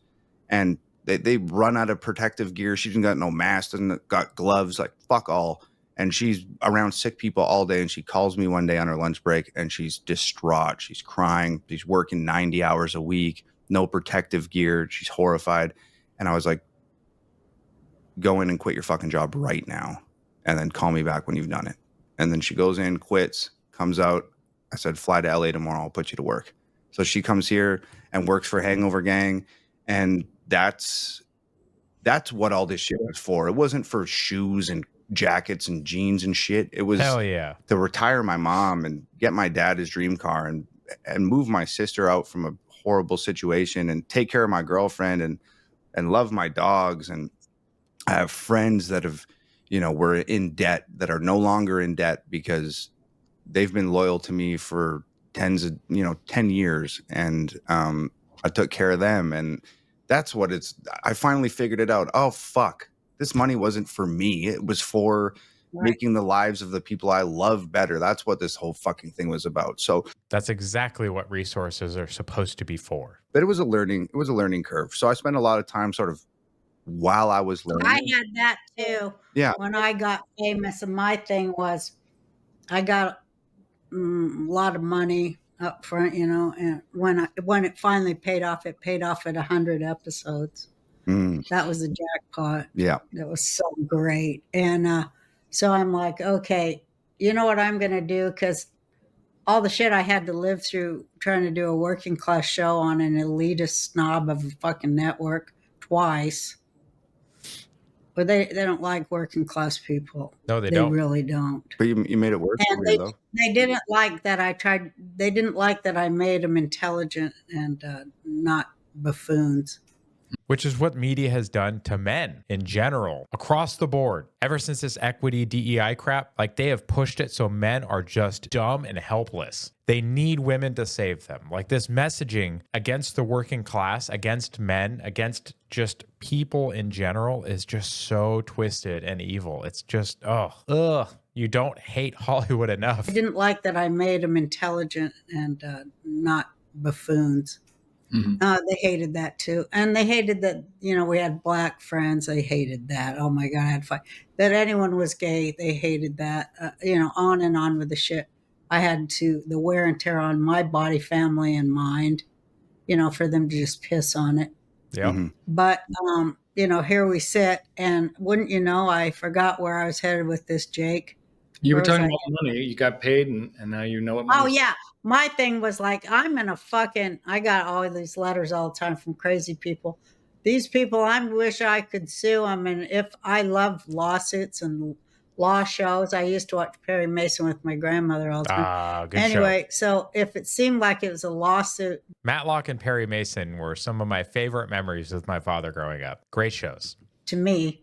And they run out of protective gear. She doesn't got no mask, doesn't got gloves, like fuck all. And she's around sick people all day. And she calls me one day on her lunch break and she's distraught. She's crying. She's working 90 hours a week, no protective gear. She's horrified. And I was like, go in and quit your fucking job right now. And then call me back when you've done it. And then she goes in, quits, comes out. I said, fly to LA tomorrow. I'll put you to work. So she comes here and works for Hangover Gang. And that's what all this shit was for. It wasn't for shoes and jackets and jeans and shit. It was to retire my mom and get my dad his dream car and move my sister out from a horrible situation and take care of my girlfriend and love my dogs. And I have friends that have, you know, were in debt that are no longer in debt because they've been loyal to me for 10 years. And I took care of them. And that's what I finally figured it out. Oh, fuck. This money wasn't for me. It was for making the lives of the people I love better. That's what this whole fucking thing was about. So that's exactly what resources are supposed to be for. But it was a learning curve. So I spent a lot of time sort of while I was learning. I had that too. Yeah. When I got famous, and my thing was I got a lot of money up front, you know, and when it finally paid off, it paid off at 100 episodes. That was a jackpot. Yeah. That was so great. And so I'm like, okay, you know what I'm going to do? Because all the shit I had to live through trying to do a working class show on an elitist snob of a fucking network twice. But they don't like working class people. No, they don't. They really don't. But you made it work for And you, though. they didn't like that they didn't like that I made them intelligent and not buffoons. Which is what media has done to men in general, across the board. Ever since this equity DEI crap, like they have pushed it so men are just dumb and helpless. They need women to save them. Like this messaging against the working class, against men, against just people in general is just so twisted and evil. It's just, you don't hate Hollywood enough. They didn't like that I made them intelligent and not buffoons. Mm-hmm. They hated that too. And they hated that, you know, we had black friends. They hated that. Oh my God, I had fight. That anyone was gay, they hated that. You know, on and on with the shit. I had the wear and tear on my body, family, and mind, for them to just piss on it. Yeah. Mm-hmm. But, here we sit, and wouldn't you know, I forgot where I was headed with this, Jake. You were Where was talking I? about money. You got paid, and now you know what money. Oh, yeah. My thing was like, I got all these letters all the time from crazy people. These people, I wish I could sue them. And if I love lawsuits and law shows, I used to watch Perry Mason with my grandmother all the time. Good show. Anyway, so if it seemed like it was a lawsuit, Matlock and Perry Mason were some of my favorite memories with my father growing up. Great shows. to me,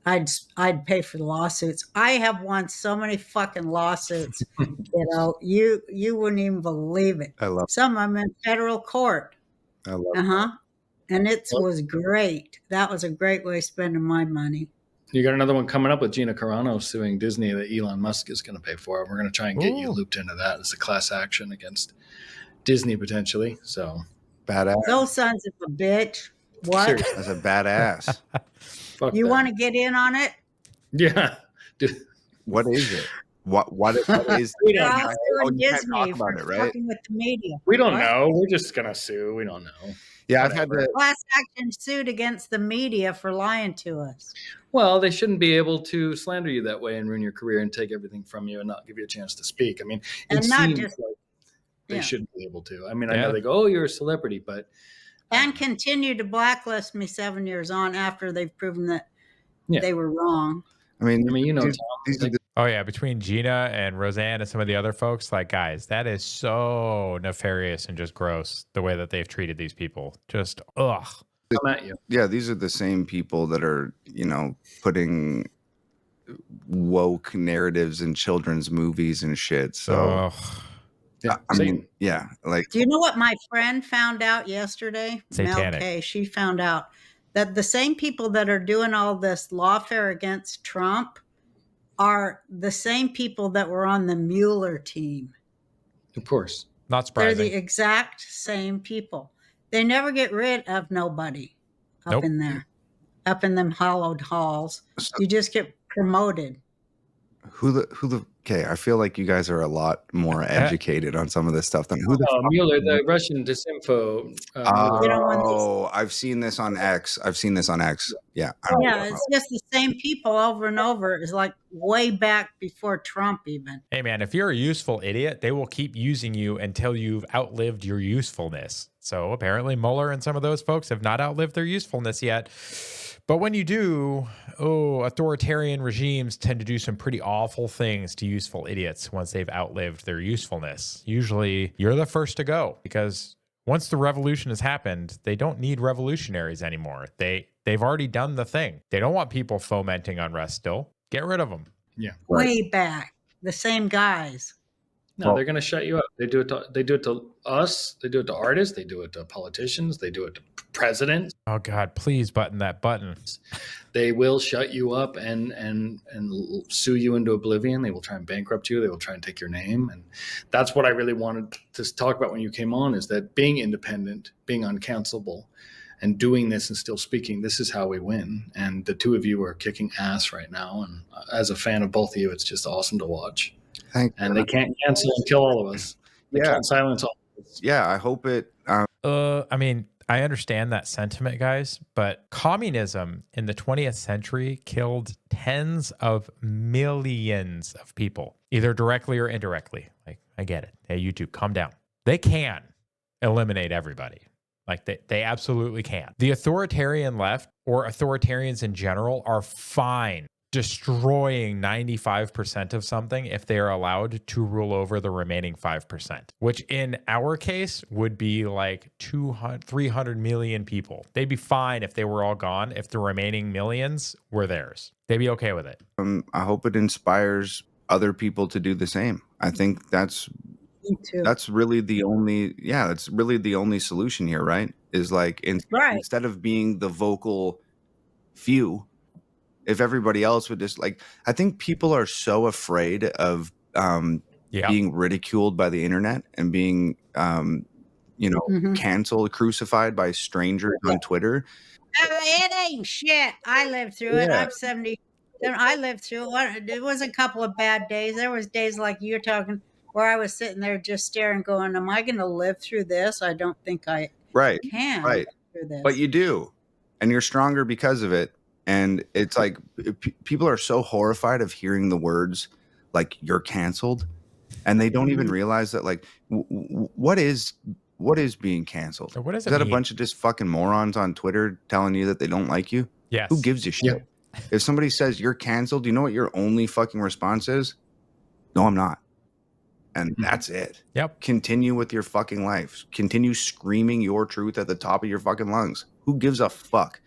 I'd pay for the lawsuits. I have won so many fucking lawsuits. You wouldn't even believe it. I love Some of them in federal court. And it was great. That was a great way of spending my money. You got another one coming up with Gina Carano suing Disney that Elon Musk is going to pay for. We're going to try and get you looped into that. It's a class action against Disney potentially. So badass. Those sons of a bitch. What? Seriously. That's a badass. Fuck You that. want to get in on it? Yeah. Dude. What is it? What is They're all suing you can't Disney talk about for it, right? fucking with the media. We don't What? know. We're just going to sue. We don't know. Yeah, I've had to. Class action suit against the media for lying to us. Well, they shouldn't be able to slander you that way and ruin your career and take everything from you and not give you a chance to speak. I mean, And it not seems just- like they yeah. shouldn't be able to. I mean, I Yeah. know they go, "Oh, you're a celebrity," but And continue to blacklist me 7 years on after they've proven that Yeah. they were wrong. I mean, you know, dude, Tom, these are like- the- Oh, yeah. Between Gina and Roseanne and some of the other folks, like, guys, that is so nefarious and just gross the way that they've treated these people. Just, ugh. come at you. yeah, these are the same people that are, putting woke narratives in children's movies and shit. So, Ugh. Yeah, I Satan. mean, yeah, like, Do you know what my friend found out yesterday? Satanic. Mel K. She found out that the same people that are doing all this lawfare against Trump are the same people that were on the Mueller team. Of course. Not They're surprising. the exact same people. They never get rid of nobody up Nope. in there, up in them hollowed halls. so You just get promoted. okay, I feel like you guys are a lot more educated on some of this stuff than who the fuck. Mueller, the Russian disinfo. Mueller. You know, when they- Oh, I've seen this on X. Yeah. Yeah, it's just the same people over and over. It's like way back before Trump even. Hey, man, if you're a useful idiot, they will keep using you until you've outlived your usefulness. So apparently Mueller and some of those folks have not outlived their usefulness yet. But when you do, authoritarian regimes tend to do some pretty awful things to useful idiots once they've outlived their usefulness. Usually you're the first to go because once the revolution has happened, they don't need revolutionaries anymore. They've already done the thing. They don't want people fomenting unrest still. Get rid of them. Yeah. Way back. The same guys. No, they're going to shut you up. They do it to us. They do it to artists. They do it to politicians. They do it to presidents. Oh, God, please button that button. They will shut you up and sue you into oblivion. They will try and bankrupt you. They will try and take your name. And that's what I really wanted to talk about when you came on, is that being independent, being uncancelable, and doing this and still speaking, this is how we win. And the two of you are kicking ass right now. And as a fan of both of you, it's just awesome to watch. Thank And they can't cancel and kill all of us. They Yeah. can't silence all of us. Yeah, I hope it. I mean, I understand that sentiment, guys, but communism in the 20th century killed tens of millions of people, either directly or indirectly. Like, I get it. Hey, YouTube, calm down. They can eliminate everybody. Like, they absolutely can. The authoritarian left, or authoritarians in general, are fine destroying 95% of something if they are allowed to rule over the remaining 5%, which in our case would be like 300 million people. They'd be fine if they were all gone, if the remaining millions were theirs. They'd be okay with it. I hope it inspires other people to do the same. I think that's Me too. really the only. Yeah, that's really the only solution here, right? Is like Right. instead of being the vocal few, if everybody else would just like, I think people are so afraid of being ridiculed by the internet and being, Mhm. canceled, crucified by strangers on Twitter. It ain't shit. I lived through it. Yeah. I'm 70. I lived through it. It was a couple of bad days. There was days like you're talking where I was sitting there just staring, going, "Am I going to live through this? I don't think I Right. can Right. live through this." But you do, and you're stronger because of it. And it's like people are so horrified of hearing the words like "you're canceled," and they don't even realize that like what is being canceled? So what does Is it that mean? a bunch of just fucking morons on Twitter telling you that they don't like you? Yes. Who gives a shit? If somebody says you're canceled, you know what your only fucking response is? No, I'm not. And that's it. Yep. Continue with your fucking life. Continue screaming your truth at the top of your fucking lungs. Who gives a fuck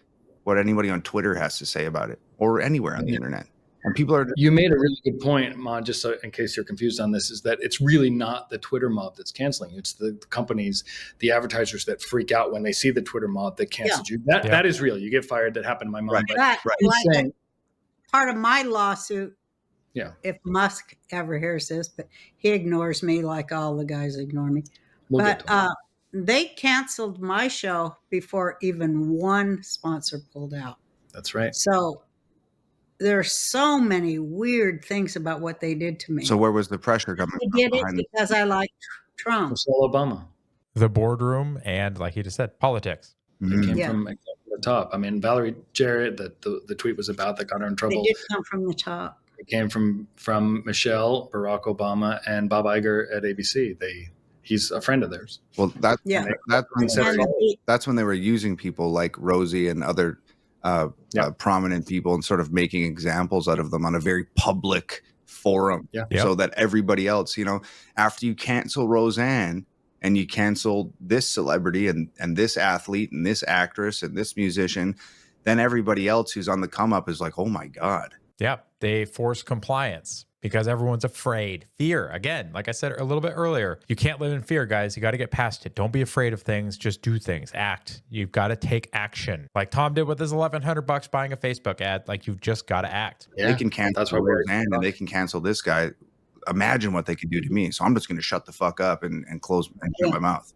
what anybody on Twitter has to say about it or anywhere on the internet? And people are. You made a really good point, Ma, just so in case you're confused on this, is that it's really not the Twitter mob that's canceling. It's the companies, the advertisers that freak out when they see the Twitter mob that canceled you. That is real. You get fired. That happened to my mom. Right. But Right. Like saying, part of my lawsuit, yeah, if Musk ever hears this, but he ignores me like all the guys ignore me. we'll get But to it. they canceled my show before even one sponsor pulled out. That's right. So there's so many weird things about what they did to me. So where was the pressure coming They from? did it Behind because I like Trump. Michelle Obama. The boardroom and, like he just said, politics. It came Yeah. from the top. I mean, Valerie Jarrett, that the tweet was about that got her in They trouble. did come from the top. It came from Michelle, Barack Obama, and Bob Iger at ABC. He's a friend of theirs. Well, that's Yeah. that's when they were using people like Rosie and other prominent people and sort of making examples out of them on a very public forum. Yeah. So that everybody else, after you cancel Roseanne and you cancel this celebrity and this athlete and this actress and this musician, then everybody else who's on the come up is like, oh my God. Yeah. They force compliance because everyone's afraid. Fear. Again, like I said a little bit earlier, you can't live in fear, guys. You got to get past it. Don't be afraid of things. Just do things. Act. You've got to take action. Like Tom did with his $1,100 buying a Facebook ad. Like, you've just got to act. Yeah. They can cancel That's what we're Roseanne and they can cancel this guy. Imagine what they could do to me. So I'm just going to shut the fuck up and close and shut my mouth.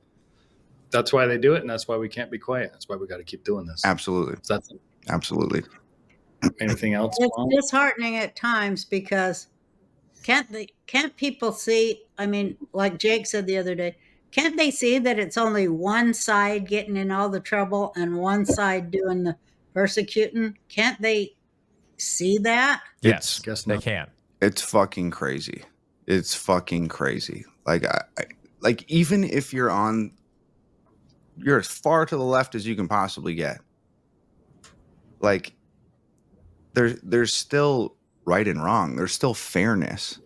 That's why they do it, and that's why we can't be quiet. That's why we got to keep doing this. Absolutely. Absolutely. Anything else? It's Mom? disheartening at times because can't people see? I mean, like Jake said the other day, can't they see that it's only one side getting in all the trouble and one side doing the persecuting? Can't they see that? Yes, Guess they not. can. It's fucking crazy. It's fucking crazy. Like, like even if you're as far to the left as you can possibly get. Like, there's still right and wrong. There's still fairness.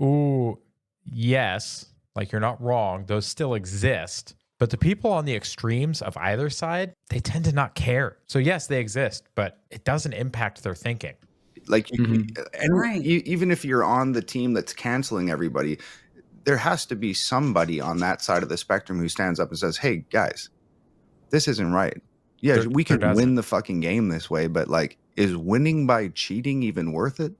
Ooh, yes. Like, you're not wrong. Those still exist. But the people on the extremes of either side, they tend to not care. So yes, they exist, but it doesn't impact their thinking. Like, Right. even if you're on the team that's canceling everybody, there has to be somebody on that side of the spectrum who stands up and says, hey, guys, this isn't right. Yeah, we can win the fucking game this way, but like, is winning by cheating even worth it?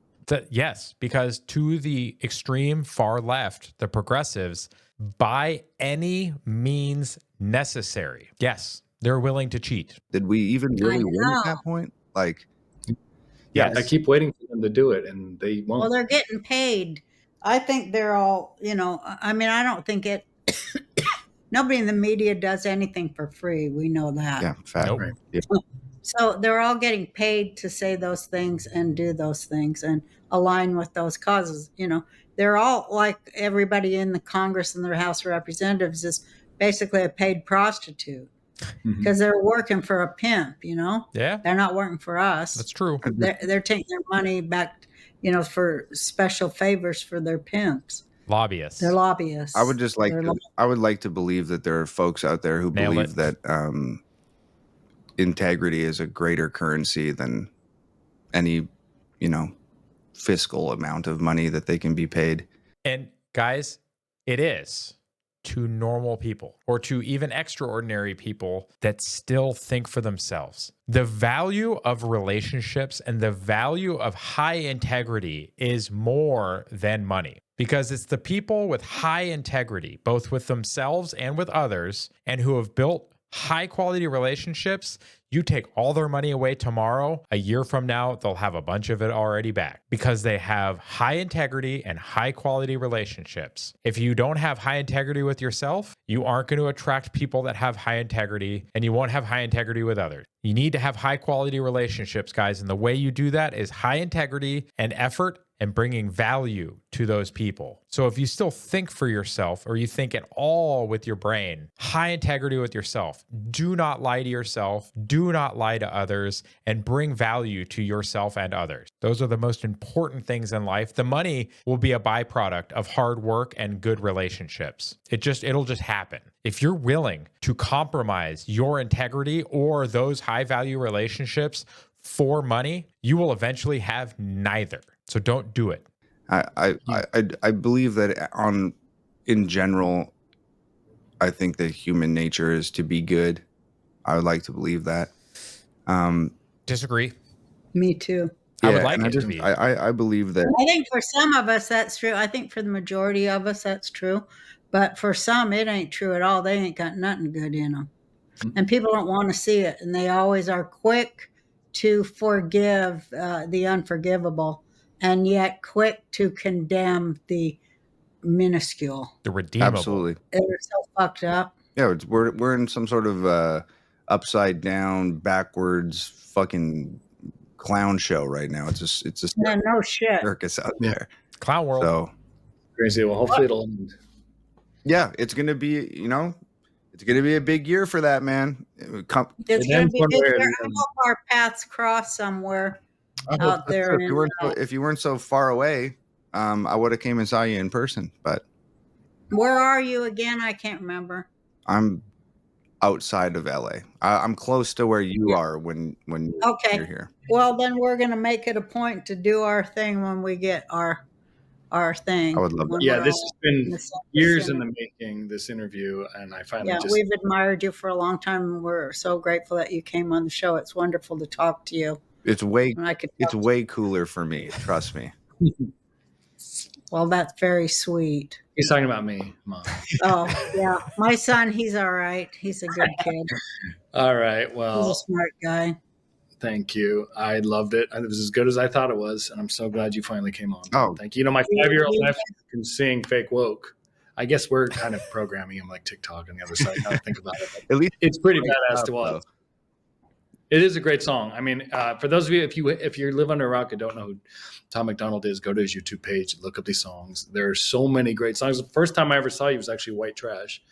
Yes, because to the extreme far left, the progressives, by any means necessary, yes, they're willing to cheat. Did we even really win know. at that point? Like, Yeah, Yes. I keep waiting for them to do it, and they won't. Well, they're getting paid. I think they're all, I mean, I don't think nobody in the media does anything for free. We know that. yeah, fact. Nope. Right. Yeah. So they're all getting paid to say those things and do those things and align with those causes. They're all like everybody in the Congress and their House of Representatives is basically a paid prostitute because they're working for a pimp, Yeah, They're not working for us. that's true. They're taking their money back, for special favors for their pimps. Lobbyists. They're lobbyists. I would just like I would like to believe that there are folks out there who Nailed believe it. that integrity is a greater currency than any, fiscal amount of money that they can be paid. And guys, it is to normal people or to even extraordinary people that still think for themselves. The value of relationships and the value of high integrity is more than money because it's the people with high integrity, both with themselves and with others, and who have built high quality relationships. You take all their money away tomorrow, a year from now, they'll have a bunch of it already back because they have high integrity and high quality relationships. If you don't have high integrity with yourself, you aren't going to attract people that have high integrity, and you won't have high integrity with others. You need to have high quality relationships, guys. And the way you do that is high integrity and effort and bringing value to those people. So if you still think for yourself, or you think at all with your brain, high integrity with yourself, do not lie to yourself, do not lie to others, and bring value to yourself and others. Those are the most important things in life. The money will be a byproduct of hard work and good relationships. It'll just happen. If you're willing to compromise your integrity or those high value relationships for money, you will eventually have neither. So don't do it. I believe that in general, I think that human nature is to be good. I would like to believe that. Disagree. Me too. I would like it to be. I believe that. I think for some of us that's true. I think for the majority of us that's true. But for some, it ain't true at all. They ain't got nothing good in them. And people don't want to see it. And they always are quick to forgive the unforgivable, and yet quick to condemn the minuscule. The redeemable. Absolutely. They're so fucked up. Yeah, we're in some sort of upside down, backwards, fucking clown show right now. It's a Yeah, no shit. circus out there. Clown world. So Crazy. Well, hopefully it'll end. yeah, it's gonna be it's gonna be a big year for that, man. It's going to be one big way or year. the I other. hope our paths cross somewhere out there. If you weren't so far away, I would have came and saw you in person. But Where are you again? I can't remember. I'm outside of LA. I'm close to where you are when Okay. you're here. Well, then we're going to make it a point to do our thing when we get our thing. I would love that. when Yeah, we're this all has in been the same years in the vicinity. making, this interview, and I finally Yeah, just we've admired you for a long time, and we're so grateful that you came on the show. It's wonderful to talk to you. It's way And I could it's tell- way cooler for me. Trust me. Well, that's very sweet. he's talking about me, Mom. Oh, yeah. My son, he's all right. He's a good kid. All right. He's Well, a smart guy. thank you. I loved it. It was as good as I thought it was, and I'm so glad you finally came on. Oh. Thank you. My 5-year-old nephew can sing fake woke. I guess we're kind of programming him like TikTok on the other side. Now I think about it. At least It's pretty Great badass stuff, to watch. though. It is a great song. I mean, for those of you, if you live under a rock and don't know who Tom MacDonald is, go to his YouTube page, look up these songs. There are so many great songs. The first time I ever saw you was actually White Trash.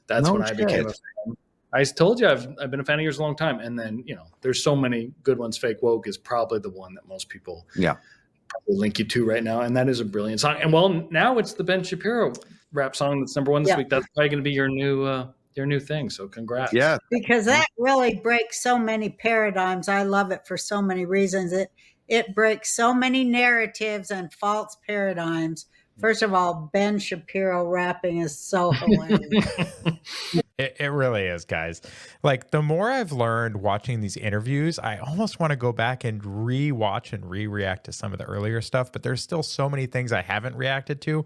That's No when I became a shit. fan. I told you I've been a fan of yours a long time. And then, there's so many good ones. Fake Woke is probably the one that most people probably link you to right now. And that is a brilliant song. And well, now it's the Ben Shapiro rap song that's number one this week. That's probably going to be your new thing. So congrats. Yeah. Because that really breaks so many paradigms. I love it for so many reasons. It breaks so many narratives and false paradigms. First of all, Ben Shapiro rapping is so hilarious. It really is, guys. Like, the more I've learned watching these interviews, I almost want to go back and re-watch and re-react to some of the earlier stuff, but there's still so many things I haven't reacted to.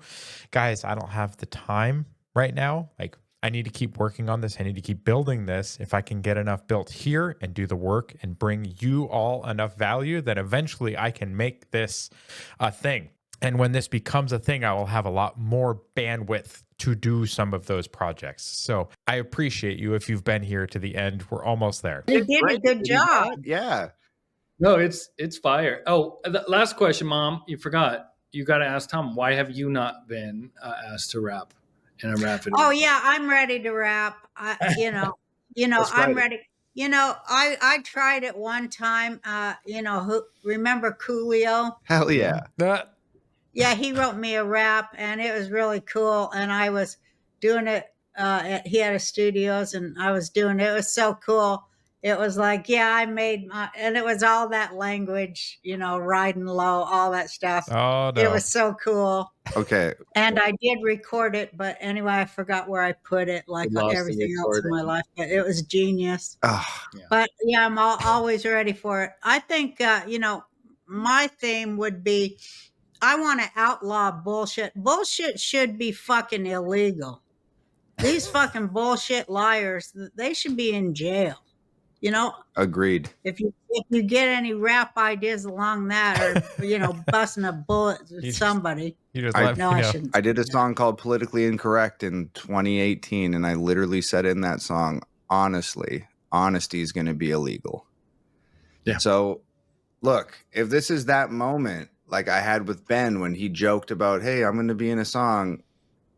Guys, I don't have the time right now. Like, I need to keep working on this. I need to keep building this. If I can get enough built here and do the work and bring you all enough value, then eventually I can make this a thing. And when this becomes a thing, I will have a lot more bandwidth to do some of those projects. So I appreciate you if you've been here to the end. We're almost there. You did a good job. Yeah. No, it's fire. Oh, the last question, Mom. You forgot. You got to ask Tom. Why have you not been asked to rap in a rap video? Oh yeah, I'm ready to rap. I'm ready. I tried it one time. Remember Coolio? Hell yeah. Yeah, he wrote me a rap, and it was really cool. And I was doing it. He had a studios, and I was doing it. It was so cool. It was like, yeah, I made and it was all that language, riding low, all that stuff. Oh, no. It was so cool. Okay. And I did record it, but anyway, I forgot where I put it, like lost the everything else in my life. But it was genius. Ah, But yeah, I'm always ready for it. I think, my theme would be, I want to outlaw bullshit. Bullshit should be fucking illegal. These fucking bullshit liars, they should be in jail. You know, Agreed. if you get any rap ideas along that, or busting a bullet with somebody. You just I let me know. I shouldn't. I did a song called Politically Incorrect in 2018, and I literally said in that song, honestly, honesty is going to be illegal. Yeah. So, look, if this is that moment, like I had with Ben when he joked about, hey, I'm going to be in a song.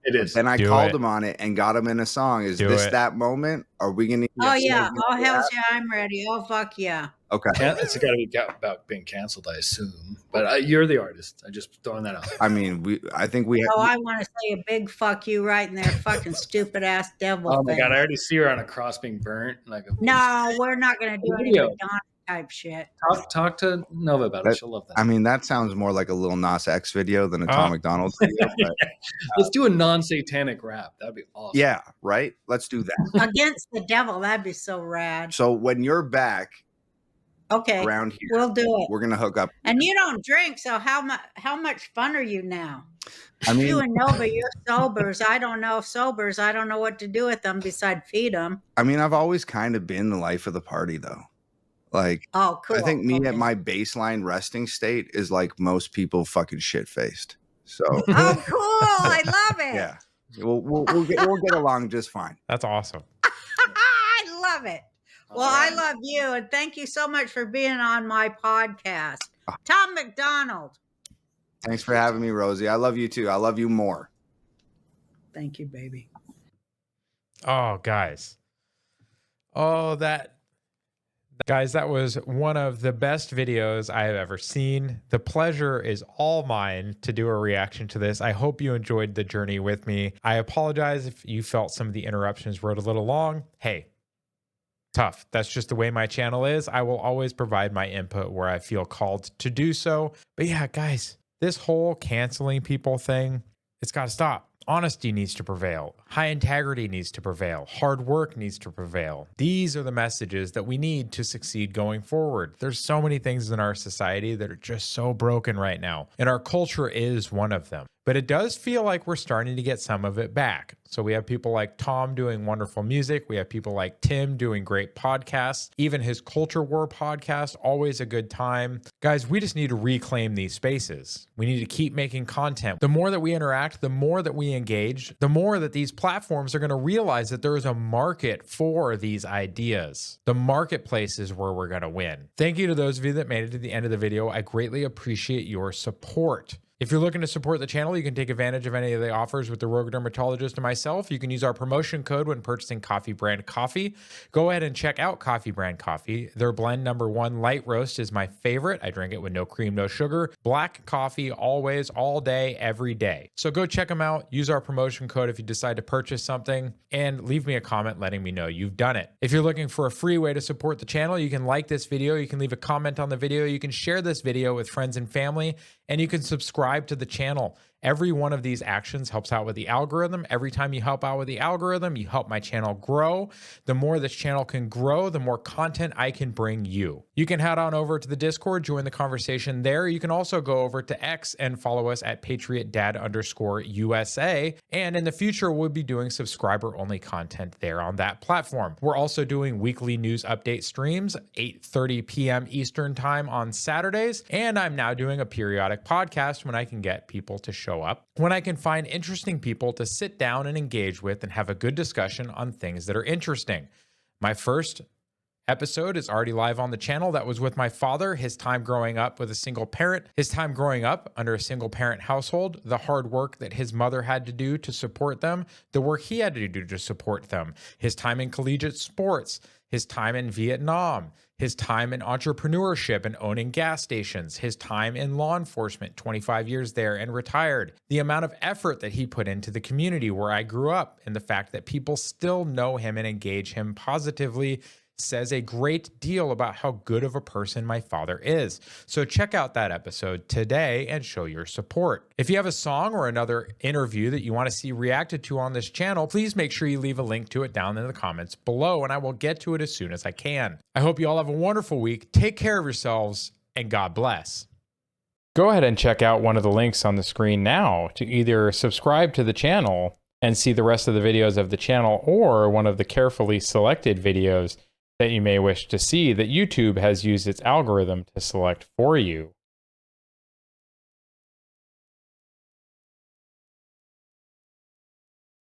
It is. Then I Do called it. him on it and got him in a song. Is Do this it. that moment? Are we going to? Oh yeah. Oh hells yeah, I'm ready. Oh fuck yeah. Okay. It's got to be about being canceled, I assume. But you're the artist. I just throwing that out. I mean, I think we. Oh, I want to say a big fuck you right in their fucking stupid ass devil. Oh my thing. God, I already see her on a cross being burnt. No, we're not gonna do any Video. Madonna type shit. Talk to Nova about it. She'll love that. I mean, that sounds more like a Lil Nas X video than a Tom MacDonald video. But, let's do a non-satanic rap. That'd be awesome. yeah, right. Let's do that. Against the devil, that'd be so rad. So when you're back Okay, around here, we'll do it. we're gonna hook up. And you don't drink, so how much fun are you now? I mean, You and Nova, you're sobers. I don't know sobers. I don't know what to do with them besides feed them. I mean, I've always kind of been the life of the party, though. Like, Oh, cool. I think me Okay. at my baseline resting state is like most people fucking shit faced. So Oh, cool! I love it. yeah, we'll get along just fine. That's awesome. I love it. Well, All right. I love you, and thank you so much for being on my podcast, Tom MacDonald. Thanks for having me, Rosie. I love you too. I love you more. Thank you, baby. Oh, guys. Oh, guys, that was one of the best videos I have ever seen. The pleasure is all mine to do a reaction to this. I hope you enjoyed the journey with me. I apologize if you felt some of the interruptions were a little long. Hey, tough. That's just the way my channel is. I will always provide my input where I feel called to do so. But yeah, guys, this whole canceling people thing, it's got to stop. Honesty needs to prevail. High integrity needs to prevail. Hard work needs to prevail. These are the messages that we need to succeed going forward. There's so many things in our society that are just so broken right now, and our culture is one of them. But it does feel like we're starting to get some of it back. So we have people like Tom doing wonderful music. We have people like Tim doing great podcasts. Even his Culture War podcast, always a good time. Guys, we just need to reclaim these spaces. We need to keep making content. The more that we interact, the more that we engage, the more that these platforms are going to realize that there is a market for these ideas. The marketplace is where we're going to win. Thank you to those of you that made it to the end of the video. I greatly appreciate your support. If you're looking to support the channel, you can take advantage of any of the offers with the Rogue Dermatologist and myself. You can use our promotion code when purchasing Coffee Brand Coffee. Go ahead and check out Coffee Brand Coffee. Their blend #1 light roast is my favorite. I drink it with no cream, no sugar. Black coffee always, all day, every day. So go check them out. Use our promotion code if you decide to purchase something, and leave me a comment letting me know you've done it. If you're looking for a free way to support the channel, you can like this video, you can leave a comment on the video, you can share this video with friends and family, and you can subscribe to the channel. Every one of these actions helps out with the algorithm. Every time you help out with the algorithm, you help my channel grow. The more this channel can grow, the more content I can bring you. You can head on over to the Discord, join the conversation there. You can also go over to X and follow us at PatriotDad_USA. And in the future, we'll be doing subscriber-only content there on that platform. We're also doing weekly news update streams, 8:30 p.m. Eastern time on Saturdays. And I'm now doing a periodic podcast when I can get people to show up, when I can find interesting people to sit down and engage with and have a good discussion on things that are interesting. My first episode is already live on the channel. That was with my father, his time growing up with a single parent, his time growing up under a single parent household, the hard work that his mother had to do to support them, the work he had to do to support them, his time in collegiate sports, his time in Vietnam, his time in entrepreneurship and owning gas stations, his time in law enforcement, 25 years there and retired, the amount of effort that he put into the community where I grew up, and the fact that people still know him and engage him positively says a great deal about how good of a person my father is. So check out that episode today and show your support. If you have a song or another interview that you want to see reacted to on this channel, please make sure you leave a link to it down in the comments below, and I will get to it as soon as I can. I hope you all have a wonderful week. Take care of yourselves, and God bless. Go ahead and check out one of the links on the screen now to either subscribe to the channel and see the rest of the videos of the channel, or one of the carefully selected videos that you may wish to see that YouTube has used its algorithm to select for you.